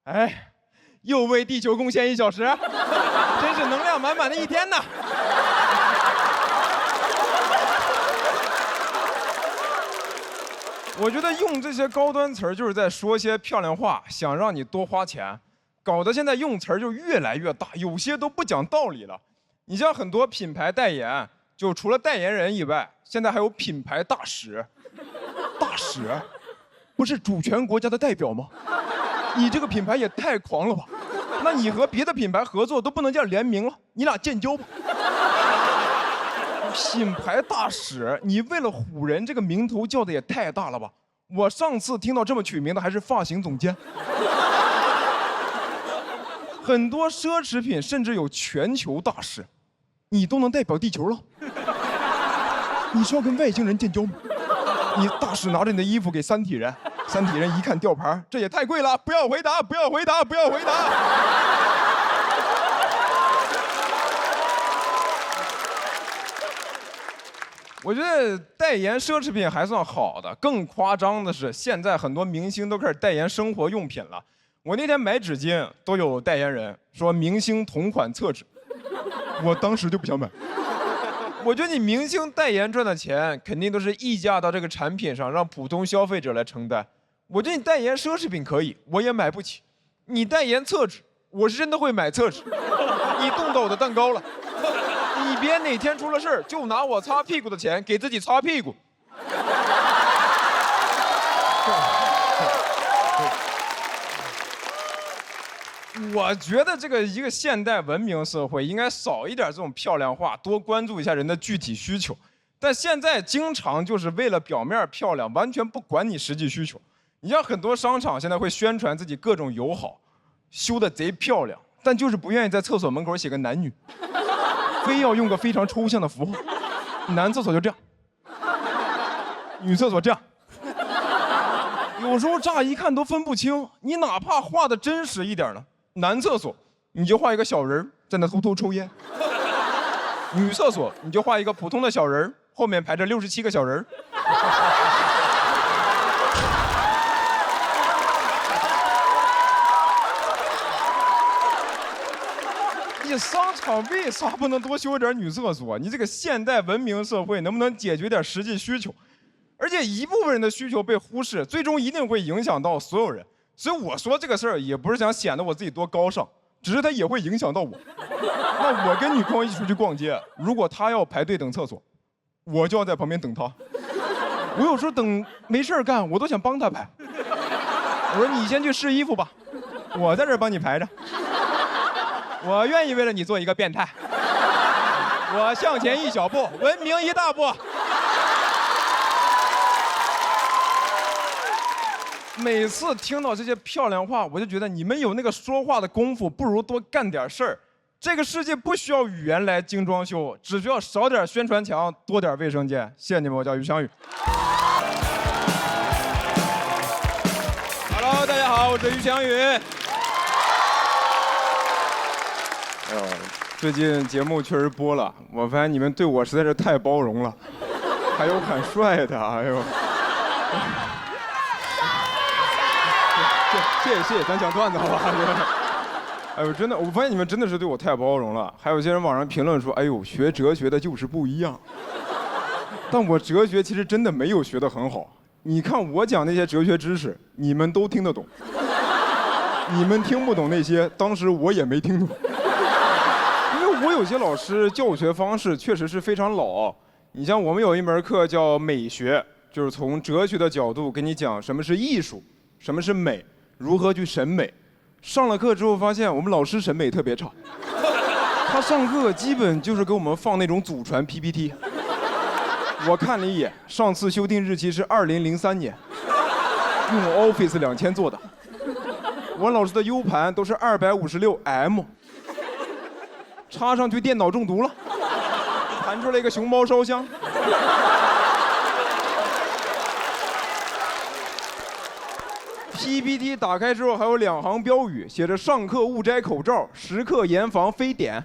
哎，又为地球贡献1小时，真是能量满满的一天呐。我觉得用这些高端词儿就是在说些漂亮话，想让你多花钱，搞得现在用词儿就越来越大，有些都不讲道理了。你像很多品牌代言，就除了代言人以外，现在还有品牌大使。大使，不是主权国家的代表吗？你这个品牌也太狂了吧！那你和别的品牌合作都不能这样联名了，你俩建交吧。品牌大使，你为了唬人，这个名头叫的也太大了吧！我上次听到这么取名的还是发型总监。很多奢侈品甚至有全球大使，你都能代表地球了。你是要跟外星人建交吗？你大使拿着你的衣服给三体人，三体人一看吊牌，这也太贵了，不要回答，不要回答，不要回答。我觉得代言奢侈品还算好的，更夸张的是，现在很多明星都开始代言生活用品了。我那天买纸巾都有代言人说明星同款厕纸，我当时就不想买。我觉得你明星代言赚的钱肯定都是溢价到这个产品上，让普通消费者来承担。我觉得你代言奢侈品可以，我也买不起。你代言厕纸，我是真的会买厕纸。你动到我的蛋糕了。你别哪天出了事儿，就拿我擦屁股的钱给自己擦屁股。我觉得这个一个现代文明社会应该少一点这种漂亮话，多关注一下人的具体需求。但现在经常就是为了表面漂亮，完全不管你实际需求。你像很多商场现在会宣传自己各种友好，修的贼漂亮，但就是不愿意在厕所门口写个男女，非要用个非常抽象的符号。男厕所就这样，女厕所这样。有时候乍一看都分不清，你哪怕画的真实一点呢，男厕所你就画一个小人在那偷偷抽烟，女厕所你就画一个普通的小人，后面排着67个小人。你商场为啥不能多修点女厕所？你这个现代文明社会能不能解决点实际需求？而且一部分人的需求被忽视，最终一定会影响到所有人。所以我说这个事儿也不是想显得我自己多高尚，只是它也会影响到我。那我跟女朋友一起出去逛街，如果她要排队等厕所，我就要在旁边等她。我有时候等没事干，我都想帮她排。我说你先去试衣服吧，我在这儿帮你排着。我愿意为了你做一个变态。我向前一小步，文明一大步。每次听到这些漂亮话，我就觉得你们有那个说话的功夫，不如多干点事儿。这个世界不需要语言来精装修，只需要少点宣传墙，多点卫生间。谢谢你们，我叫于翔宇。Hello， 大家好，我是于翔宇。最近节目确实播了，我发现你们对我实在是太包容了，还有喊帅的，哎呦。谢谢，咱讲段子好吧？哎呦，真的，我发现你们真的是对我太包容了。还有些人网上评论说，哎呦，学哲学的就是不一样。但我哲学其实真的没有学得很好。你看我讲那些哲学知识，你们都听得懂。你们听不懂那些，当时我也没听懂。因为我有些老师教学方式确实是非常老。你像我们有一门课叫美学，就是从哲学的角度给你讲什么是艺术，什么是美。如何去审美？上了课之后发现我们老师审美特别差，他上课基本就是给我们放那种祖传 PPT。我看了一眼，上次修订日期是2003年，用 Office 2000做的。我老师的 U 盘都是256M， 插上去电脑中毒了，弹出来一个熊猫烧香。PPT 打开之后还有2行标语，写着上课勿摘口罩，时刻严防非典。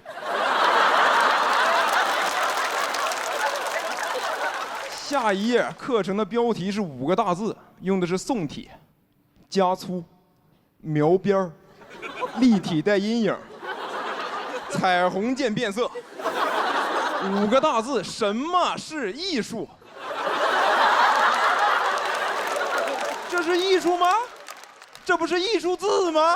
下一页课程的标题是5个大字，用的是宋体，加粗、描边、立体带阴影、彩虹渐变色。5个大字，什么是艺术？这是艺术吗？这不是艺术字吗？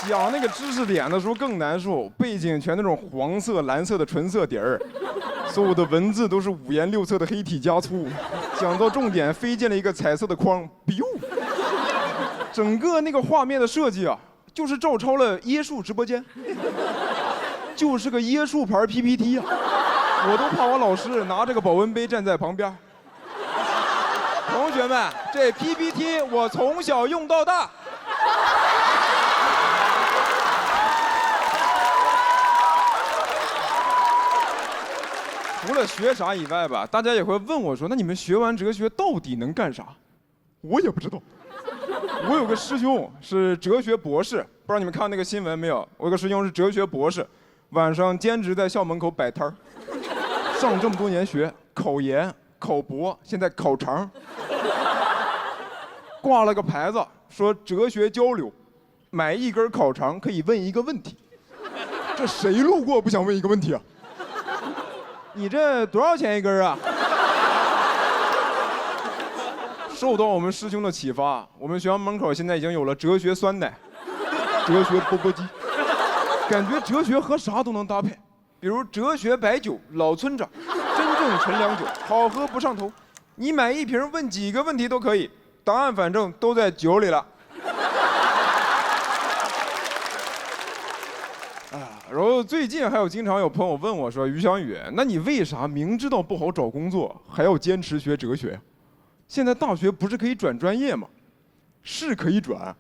讲那个知识点的时候更难受，背景全那种黄色、蓝色的纯色底儿，所有的文字都是5颜6色的黑体加粗。讲到重点，飞进了一个彩色的框 ，biu。整个那个画面的设计啊，就是照抄了椰树直播间，就是个椰树牌 PPT 啊。我都怕我老师拿这个保温杯站在旁边。同学们，这 PPT 我从小用到大。除了学啥以外吧，大家也会问我说，那你们学完哲学到底能干啥？我也不知道。我有个师兄是哲学博士，不知道你们看那个新闻没有？我有个师兄是哲学博士，晚上兼职在校门口摆摊儿。上这么多年学，考研、考博，现在考肠，挂了个牌子说哲学交流，买1根烤肠可以问一个问题。这谁路过不想问一个问题啊？你这多少钱1根啊？受到我们师兄的启发，我们学校门口现在已经有了哲学酸奶、哲学钵钵鸡，感觉哲学和啥都能搭配。比如哲学白酒，老村长，真正纯粮酒，好喝不上头。你买1瓶问几个问题都可以，答案反正都在酒里了。然后最近还有经常有朋友问我说：“于翔宇，那你为啥明知道不好找工作，还要坚持学哲学？现在大学不是可以转专业吗？”是可以转，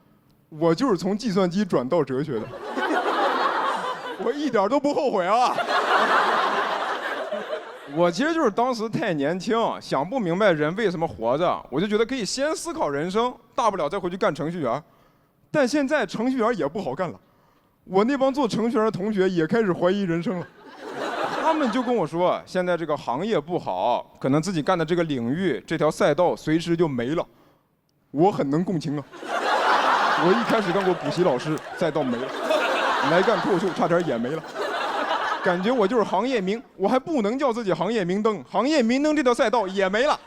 我就是从计算机转到哲学的，我一点都不后悔啊。我其实就是当时太年轻，想不明白人为什么活着，我就觉得可以先思考人生，大不了再回去干程序员。但现在程序员也不好干了。我那帮做程序员的同学也开始怀疑人生了，他们就跟我说，现在这个行业不好，可能自己干的这个领域、这条赛道随时就没了。我很能共情啊，我一开始干过补习老师，赛道没了，来干脱口秀差点也没了，感觉我就是行业明，我还不能叫自己行业明灯，行业明灯这条赛道也没了。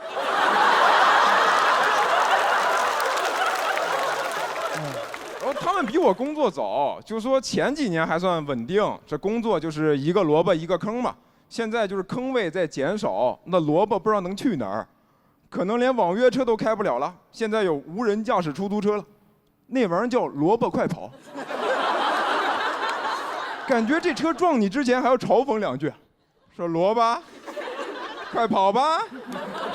他们比我工作早，就说前几年还算稳定，这工作就是一个萝卜一个坑嘛。现在就是坑位在减少，那萝卜不知道能去哪儿，可能连网约车都开不了了。现在有无人驾驶出租车了，那玩意儿叫萝卜快跑。感觉这车撞你之前还要嘲讽两句，说萝卜，快跑吧，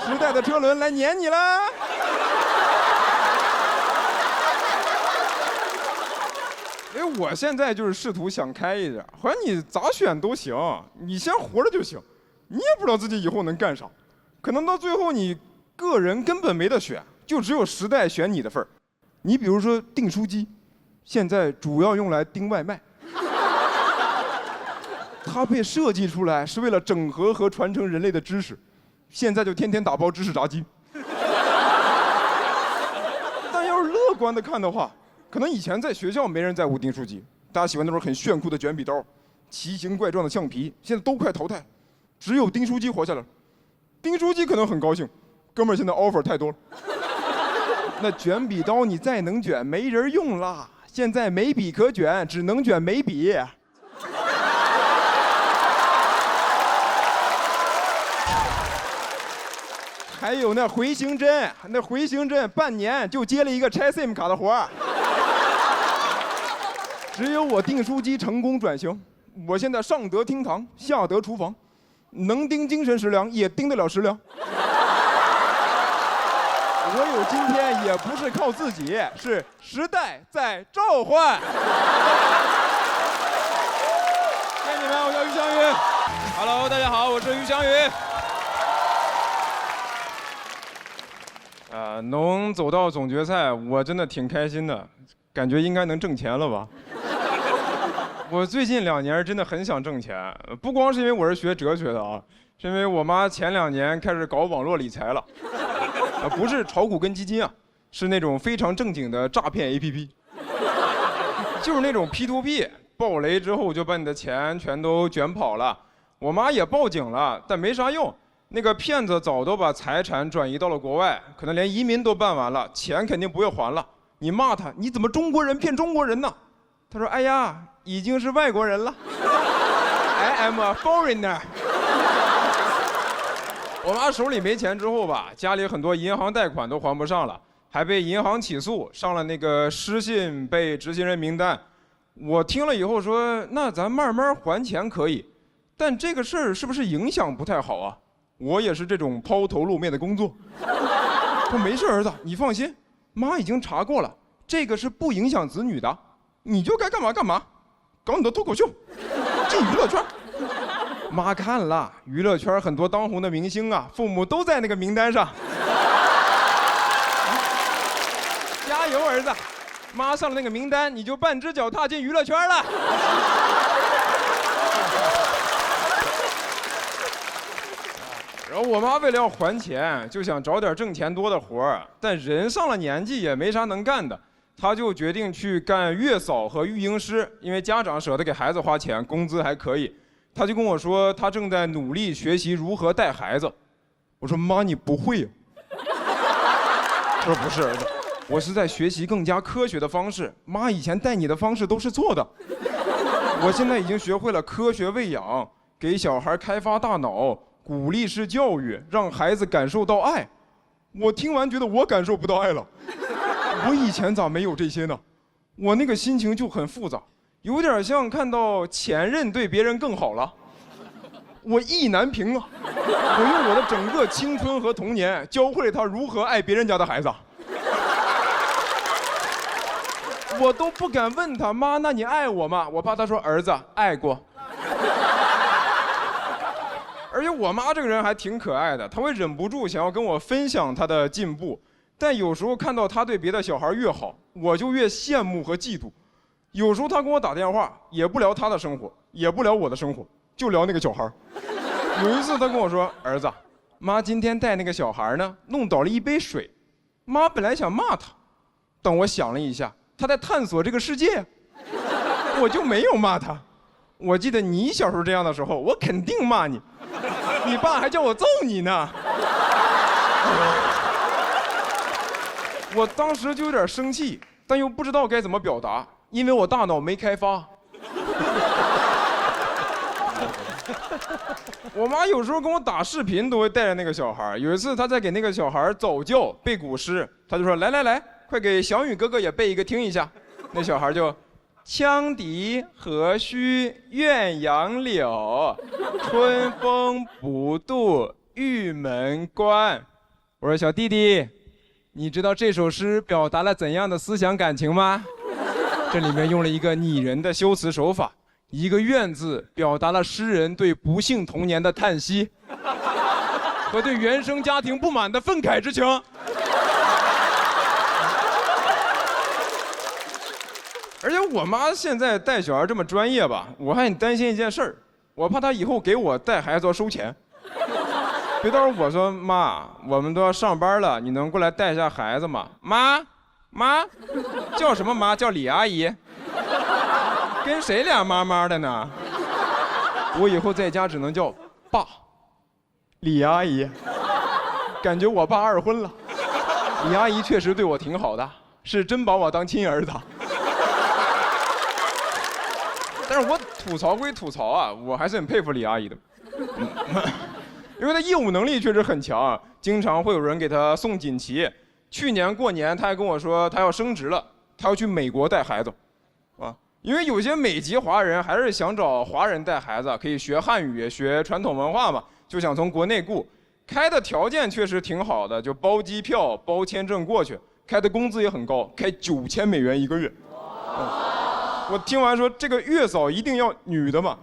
时代的车轮来撵你啦。因为我现在就是试图想开一点，好像你咋选都行，你先活着就行，你也不知道自己以后能干啥，可能到最后你个人根本没得选，就只有时代选你的份儿。你比如说订书机，现在主要用来订外卖，它被设计出来是为了整合和传承人类的知识，现在就天天打包芝士炸鸡。但要是乐观的看的话，可能以前在学校没人在乎订书机，大家喜欢那种很炫酷的卷笔刀、奇形怪状的橡皮，现在都快淘汰，只有订书机活下来了。订书机可能很高兴，哥们儿现在 offer 太多了。那卷笔刀你再能卷，没人用啦。现在没笔可卷，只能卷没笔。还有那回形针，那回形针半年就接了一个拆 SIM 卡的活儿。只有我订书机成功转型，我现在上得厅堂，下得厨房，能盯精神食粮，也盯得了食粮。我有今天也不是靠自己，是时代在召唤。谢谢你们，我叫于翔宇。Hello， 大家好，我是于翔宇。能走到总决赛，我真的挺开心的，感觉应该能挣钱了吧。我最近2年真的很想挣钱，不光是因为我是学哲学的啊，是因为我妈前2年开始搞网络理财了，不是炒股跟基金啊，是那种非常正经的诈骗 APP， 就是那种 P2P， 爆雷之后就把你的钱全都卷跑了。我妈也报警了，但没啥用，那个骗子早都把财产转移到了国外，可能连移民都办完了，钱肯定不会还了。你骂他，你怎么中国人骗中国人呢？他说：“哎呀，已经是外国人了。I am a foreigner。”我妈手里没钱之后吧，家里很多银行贷款都还不上了，还被银行起诉，上了那个失信被执行人名单。我听了以后说：“那咱慢慢还钱可以，但这个事儿是不是影响不太好啊？我也是这种抛头露面的工作。”说：“没事，儿子，你放心，妈已经查过了，这个是不影响子女的。你就该干嘛干嘛，搞你的脱口秀，进娱乐圈。”妈看了，娱乐圈很多当红的明星啊，父母都在那个名单上。加油，儿子，妈上了那个名单，你就半只脚踏进娱乐圈了。然后我妈为了要还钱，就想找点挣钱多的活儿，但人上了年纪也没啥能干的。他就决定去干月嫂和育婴师，因为家长舍得给孩子花钱，工资还可以。他就跟我说，他正在努力学习如何带孩子。我说：“妈，你不会呀？”他说：“不是，儿子，我是在学习更加科学的方式。妈以前带你的方式都是错的，我现在已经学会了科学喂养，给小孩开发大脑，鼓励式教育，让孩子感受到爱。”我听完觉得我感受不到爱了。我以前咋没有这些呢？我那个心情就很复杂，有点像看到前任对别人更好了。我意难平啊！我用我的整个青春和童年教会了他如何爱别人家的孩子。我都不敢问他妈，那你爱我吗？我怕他说儿子爱过。而且我妈这个人还挺可爱的，她会忍不住想要跟我分享她的进步，但有时候看到她对别的小孩越好，我就越羡慕和嫉妒。有时候她给我打电话，也不聊她的生活，也不聊我的生活，就聊那个小孩。有一次她跟我说：“儿子，妈今天带那个小孩呢，弄倒了一杯水。妈本来想骂他，但我想了一下，他在探索这个世界，我就没有骂他。我记得你小时候这样的时候，我肯定骂你。你爸还叫我揍你呢。”我当时就有点生气，但又不知道该怎么表达，因为我大脑没开发。我妈有时候跟我打视频都会带着那个小孩。有一次她在给那个小孩早教背古诗，她就说：“来来来，快给小雨哥哥也背一个听一下。”那小孩就：“羌笛何须怨杨柳，春风不度玉门关。”我说：“小弟弟，你知道这首诗表达了怎样的思想感情吗？这里面用了一个拟人的修辞手法，一个怨字表达了诗人对不幸童年的叹息和对原生家庭不满的愤慨之情。”而且我妈现在带小孩这么专业吧，我还很担心一件事儿，我怕她以后给我带孩子要收钱。别到时候我说妈，我们都要上班了，你能过来带一下孩子吗？妈，叫什么妈？叫李阿姨。跟谁俩妈妈的呢？我以后在家只能叫爸，李阿姨。感觉我爸二婚了。李阿姨确实对我挺好的，是真把我当亲儿子。但是我吐槽归吐槽啊，我还是很佩服李阿姨的，因为她业务能力确实很强啊，经常会有人给她送锦旗。去年过年，她还跟我说她要升职了，她要去美国带孩子，啊，因为有些美籍华人还是想找华人带孩子，可以学汉语、学传统文化嘛，就想从国内雇，开的条件确实挺好的，就包机票、包签证过去，开的工资也很高，开$9000一个月。我听完说这个月嫂一定要女的嘛，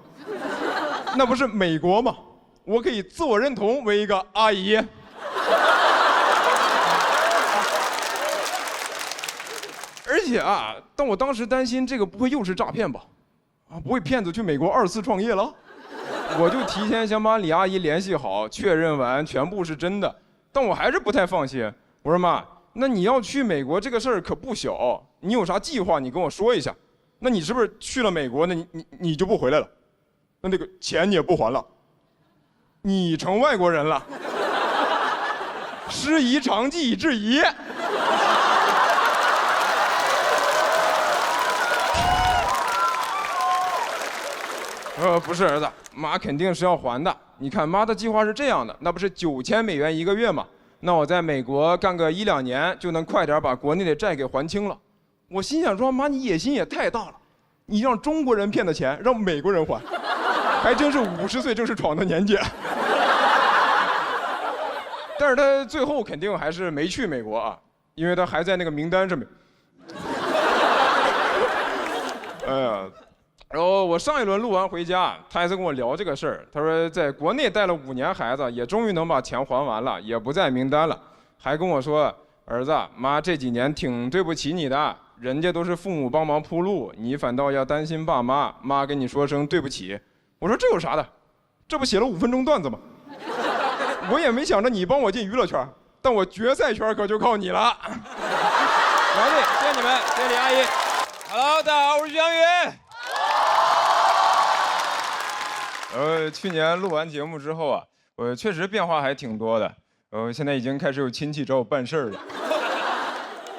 那不是美国嘛？我可以自我认同为一个阿姨。而且啊，但我当时担心这个不会又是诈骗吧？啊，不会骗子去美国2次创业了？我就提前想把李阿姨联系好，确认完全部是真的，但我还是不太放心。我说妈，那你要去美国这个事儿可不小，你有啥计划你跟我说一下。那你是不是去了美国？那你就不回来了？那个钱你也不还了？你成外国人了？师夷长技以制夷。不是儿子，妈肯定是要还的。你看妈的计划是这样的，那不是$9000一个月吗？那我在美国干个1-2年，就能快点把国内的债给还清了。我心想说，妈，你野心也太大了，你让中国人骗的钱让美国人还，还真是50岁正是闯的年纪。但是他最后肯定还是没去美国啊，因为他还在那个名单上面。哎呀，然后我上一轮录完回家，他还在跟我聊这个事儿。他说在国内带了5年孩子，也终于能把钱还完了，也不在名单了，还跟我说，儿子，妈这几年挺对不起你的。人家都是父母帮忙铺路，你反倒要担心爸妈，妈跟你说声对不起。我说这有啥的，这不写了5分钟段子吗？我也没想着你帮我进娱乐圈，但我决赛圈可就靠你了。王弟，谢谢你们，谢谢李阿姨。Hello， 大家好，我是徐翔宇。去年录完节目之后啊，我确实变化还挺多的。现在已经开始有亲戚找我办事儿了。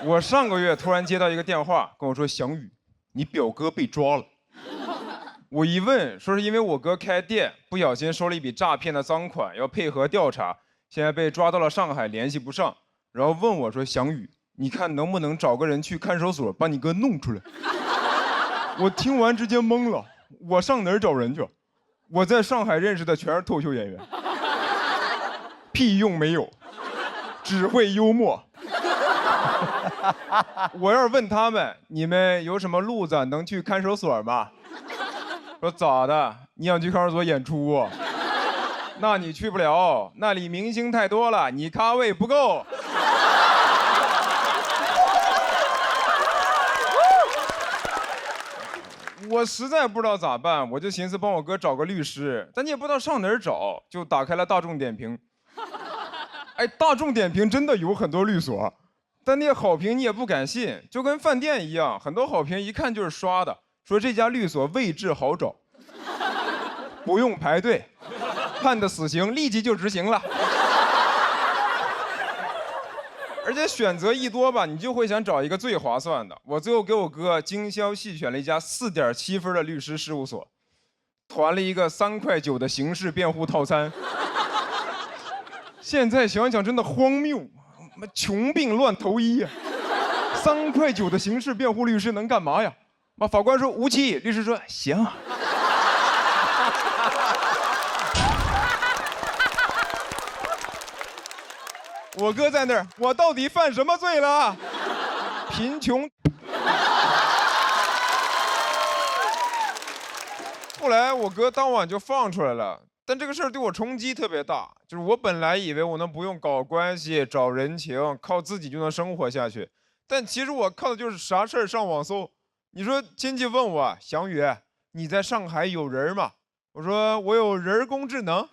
我上个月突然接到一个电话，跟我说：“翔宇，你表哥被抓了。”我一问，说是因为我哥开店不小心收了一笔诈骗的赃款，要配合调查，现在被抓到了上海，联系不上。然后问我说：“翔宇，你看能不能找个人去看守所把你哥弄出来？”我听完直接懵了，我上哪儿找人去？我在上海认识的全是脱口秀演员，屁用没有，只会幽默。我要是问他们，你们有什么路子能去看守所吗？说咋的？你想去看守所演出啊？那你去不了，那里明星太多了，你咖位不够。我实在不知道咋办，我就寻思帮我哥找个律师，但你也不知道上哪儿找，就打开了大众点评。哎，大众点评真的有很多律所，但那些好评你也不敢信，就跟饭店一样，很多好评一看就是刷的，说这家律所位置好找，不用排队，判的死刑立即就执行了。而且选择一多吧，你就会想找一个最划算的。我最后给我哥精挑细选了一家4.7分的律师事务所，团了一个3块9的刑事辩护套餐。现在想想真的荒谬，穷病乱投医呀！3块9的刑事辩护律师能干嘛呀？法官说无期，律师说行。我哥在那儿，我到底犯什么罪了？贫穷。后来我哥当晚就放出来了，但这个事儿对我冲击特别大。就是我本来以为我能不用搞关系、找人情，靠自己就能生活下去，但其实我靠的就是啥事儿上网搜。你说亲戚问我翔宇，你在上海有人吗？我说我有人工智能，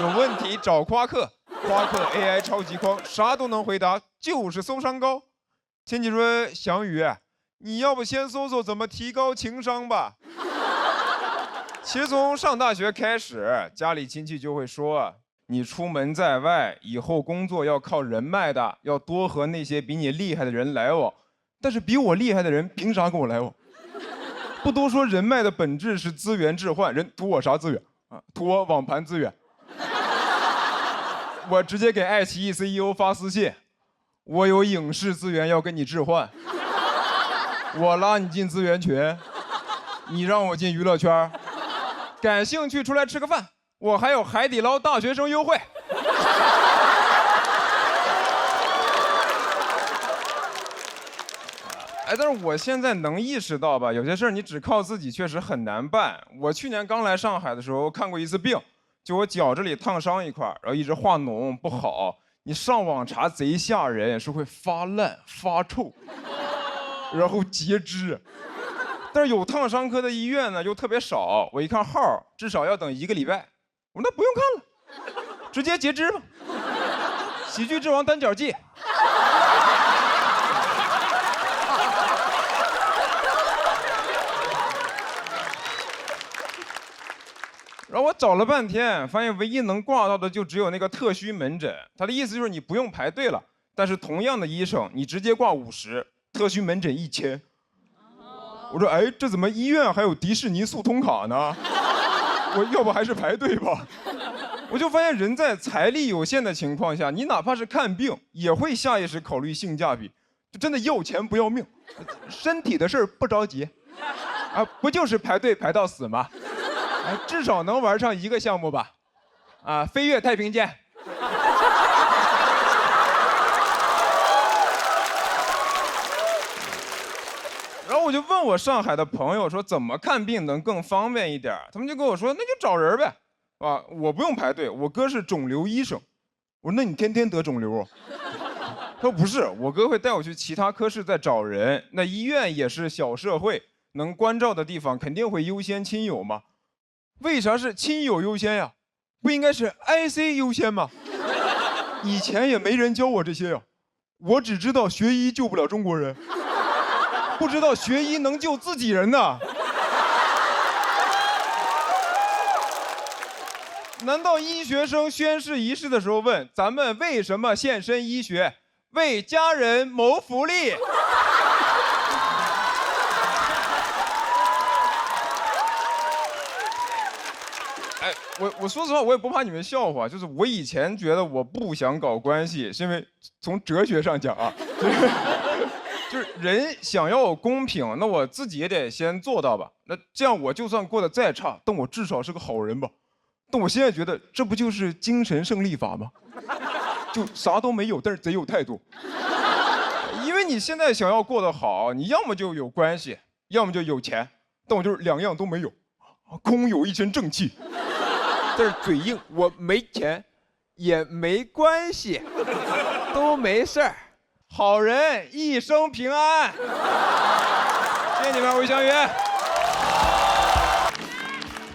有问题找夸克。夸克 AI 超级框，啥都能回答，就是搜商高。亲戚说翔宇，你要不先搜搜怎么提高情商吧？其实从上大学开始，家里亲戚就会说，你出门在外，以后工作要靠人脉的，要多和那些比你厉害的人来往。但是比我厉害的人凭啥跟我来往？不都说人脉的本质是资源置换，人图我啥资源啊？图我网盘资源。我直接给爱奇艺 CEO 发私信，我有影视资源要跟你置换，我拉你进资源群，你让我进娱乐圈，感兴趣出来吃个饭，我还有海底捞大学生优惠。哎，但是我现在能意识到吧，有些事儿你只靠自己确实很难办。我去年刚来上海的时候看过一次病。就我脚这里烫伤一块，然后一直化脓不好，你上网查贼吓人，是会发烂发臭，然后截肢。但是有烫伤科的医院呢又特别少，我一看号至少要等1个礼拜，我说那不用看了，直接截肢吧。喜剧之王单脚记。然后我找了半天，发现唯一能挂到的就只有那个特需门诊。他的意思就是你不用排队了，但是同样的医生，你直接挂50，特需门诊1000。我说，哎，这怎么医院还有迪士尼速通卡呢？我要不还是排队吧。我就发现人在财力有限的情况下，你哪怕是看病，也会下意识考虑性价比，就真的要钱不要命。身体的事儿不着急，啊，不就是排队排到死吗？至少能玩上1个项目吧，啊，飞越太平间。然后我就问我上海的朋友说，怎么看病能更方便一点？他们就跟我说，那就找人呗，啊，我不用排队，我哥是肿瘤医生。我说，那你天天得肿瘤？他说不是，我哥会带我去其他科室再找人。那医院也是小社会，能关照的地方肯定会优先亲友嘛。为啥是亲友优先呀？不应该是 IC 优先吗？以前也没人教我这些呀，我只知道学医救不了中国人，不知道学医能救自己人呢。难道医学生宣誓仪式的时候问咱们为什么献身医学？为家人谋福利。哎，我说实话，我也不怕你们笑话，就是我以前觉得我不想搞关系，是因为从哲学上讲啊，就是人想要公平，那我自己也得先做到吧。那这样我就算过得再差，但我至少是个好人吧。但我现在觉得，这不就是精神胜利法吗？就啥都没有，但是贼有态度。因为你现在想要过得好，你要么就有关系，要么就有钱，但我就是两样都没有，空有一身正气。但是嘴硬，我没钱，也没关系，都没事儿。好人一生平安。谢谢你们，我是翔宇。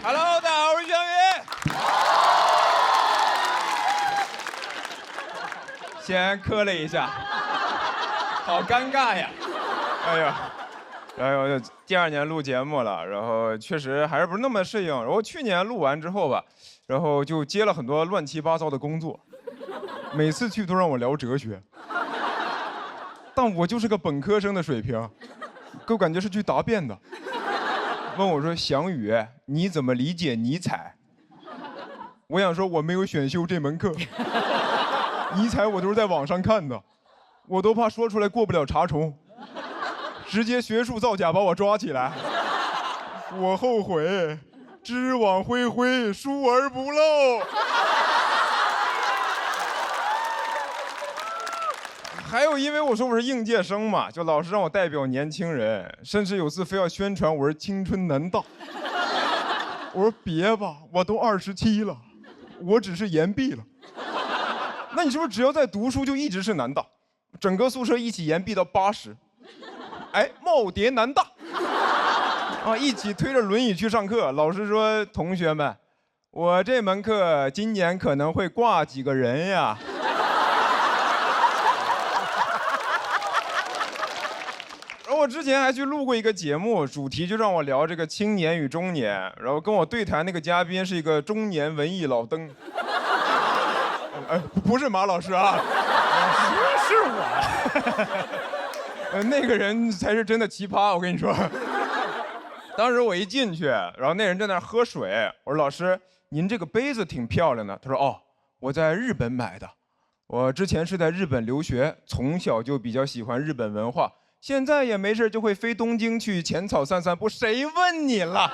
Hello， 大家好，我是翔宇。先磕了一下，好尴尬呀！哎呀，然后第2年录节目了，然后确实还是不是那么适应。然后去年录完之后吧，然后就接了很多乱七八糟的工作，每次去都让我聊哲学。但我就是个本科生的水平，给我感觉是去答辩的。问我说：“翔宇，你怎么理解尼采？”我想说我没有选修这门课，尼采我都是在网上看的，我都怕说出来过不了查重，直接学术造假把我抓起来。我后悔，知网恢恢，疏而不漏。还有，因为我说我是应届生嘛，就老师让我代表年轻人，甚至有次非要宣传我是青春男大。我说别吧，我都27了，我只是延毕了。那你是不是只要在读书就一直是男大？整个宿舍一起延毕到80，哎，耄耋男大。啊，一起推着轮椅去上课，老师说：“同学们，我这门课今年可能会挂几个人呀。”我之前还去录过一个节目，主题就让我聊这个青年与中年，然后跟我对谈那个嘉宾是一个中年文艺老登，不是马老师啊，是我，那个人才是真的奇葩，我跟你说。当时我一进去，然后那人在那儿喝水，我说：“老师，您这个杯子挺漂亮的。”他说：“哦，我在日本买的，我之前是在日本留学，从小就比较喜欢日本文化。”现在也没事就会飞东京去浅草散散步，谁问你了？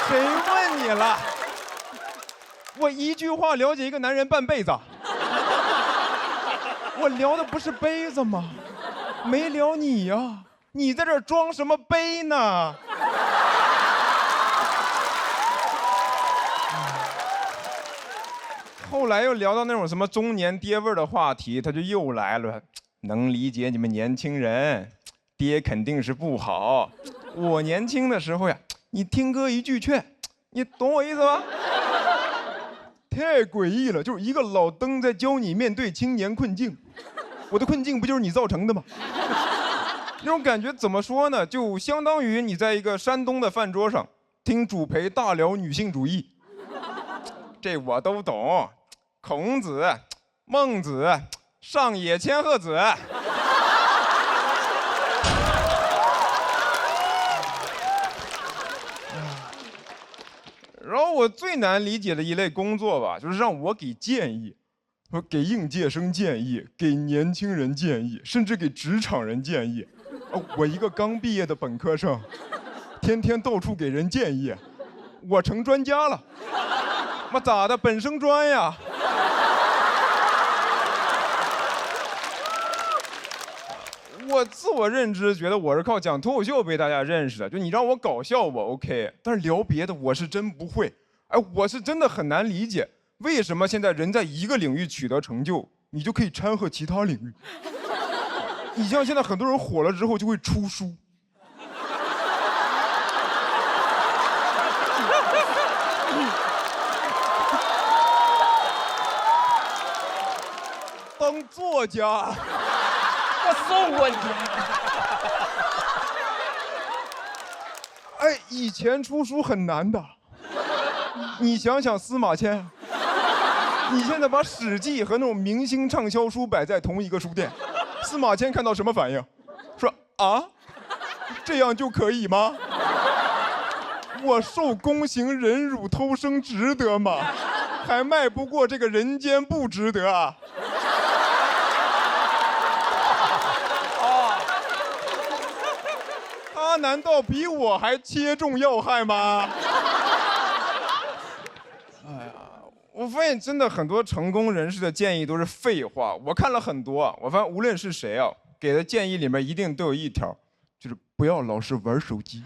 谁问你了？我一句话了解一个男人半辈子。我聊的不是杯子吗？没聊你呀，你在这儿装什么杯呢？后来又聊到那种什么中年爹味儿的话题，他就又来了。能理解你们年轻人，爹肯定是不好。我年轻的时候呀，你听哥一句劝，你懂我意思吗？太诡异了，就是一个老登在教你面对青年困境。我的困境不就是你造成的吗？那种感觉怎么说呢？就相当于你在一个山东的饭桌上听主陪大聊女性主义。这我都懂，孔子、孟子。上野千鹤子，然后我最难理解的一类工作吧，就是让我给建议，说给应届生建议，给年轻人建议，甚至给职场人建议。我一个刚毕业的本科生，天天到处给人建议，我成专家了。妈咋的，本生专呀？我自我认知觉得我是靠讲脱口秀被大家认识的，就你让我搞笑我 OK， 但是聊别的我是真不会。哎，我是真的很难理解，为什么现在人在一个领域取得成就，你就可以掺和其他领域。你像现在很多人火了之后就会出书，当作家。我送过你。哎，以前出书很难的，你想想司马迁，你现在把《史记》和那种明星畅销书摆在同一个书店，司马迁看到什么反应？说啊，这样就可以吗？我受宫刑忍辱偷生值得吗？还迈不过这个人间不值得啊！他难道比我还切中要害吗？哎呀，我发现真的很多成功人士的建议都是废话。我看了很多，我发现无论是谁啊，给的建议里面一定都有一条，就是不要老是玩手机，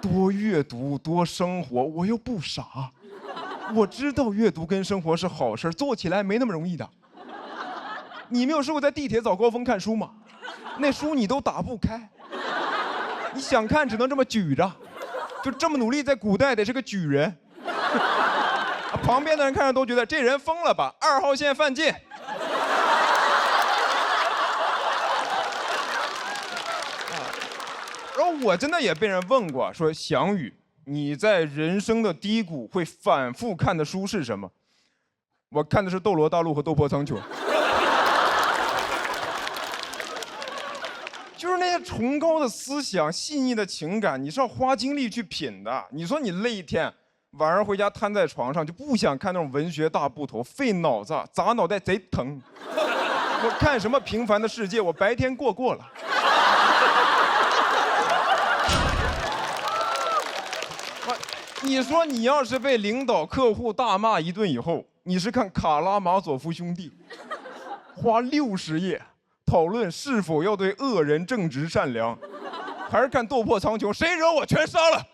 多阅读，多生活。我又不傻，我知道阅读跟生活是好事，做起来没那么容易的。你没有试过在地铁早高峰看书吗？那书你都打不开，你想看只能这么举着，就这么努力，在古代得是个举人。旁边的人看着都觉得这人疯了吧，2号线犯贱。然后我真的也被人问过，说翔宇，你在人生的低谷会反复看的书是什么？我看的是《斗罗大陆》和《斗破苍穹》。就是那些崇高的思想、细腻的情感，你是要花精力去品的。你说你累一天，晚上回家瘫在床上，就不想看那种文学大部头，费脑子，砸脑袋贼疼。我看什么《平凡的世界》，我白天过了。你说你要是被领导、客户大骂一顿以后，你是看《卡拉马佐夫兄弟》，花60页。讨论是否要对恶人正直善良，还是看斗破苍穹，谁惹我全杀了。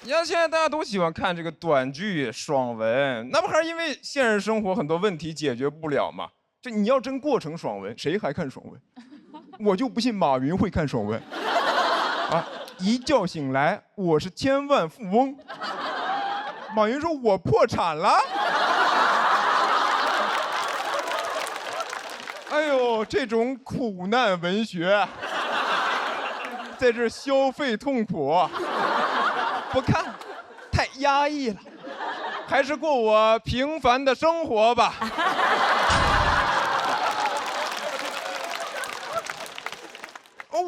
你看现在大家都喜欢看这个短剧、爽文，那不还是因为现实生活很多问题解决不了吗？就你要真过成爽文，谁还看爽文？我就不信马云会看爽文。啊，一觉醒来我是千万富翁。马云说：“我破产了。”哎呦，这种苦难文学，在这消费痛苦，不看，太压抑了，还是过我平凡的生活吧。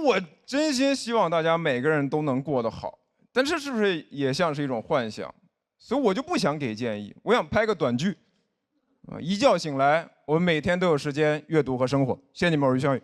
我真心希望大家每个人都能过得好，但这是不是也像是一种幻想？所以我就不想给建议，我想拍个短剧，一觉醒来，我们每天都有时间阅读和生活。谢谢你们，我是肖宇。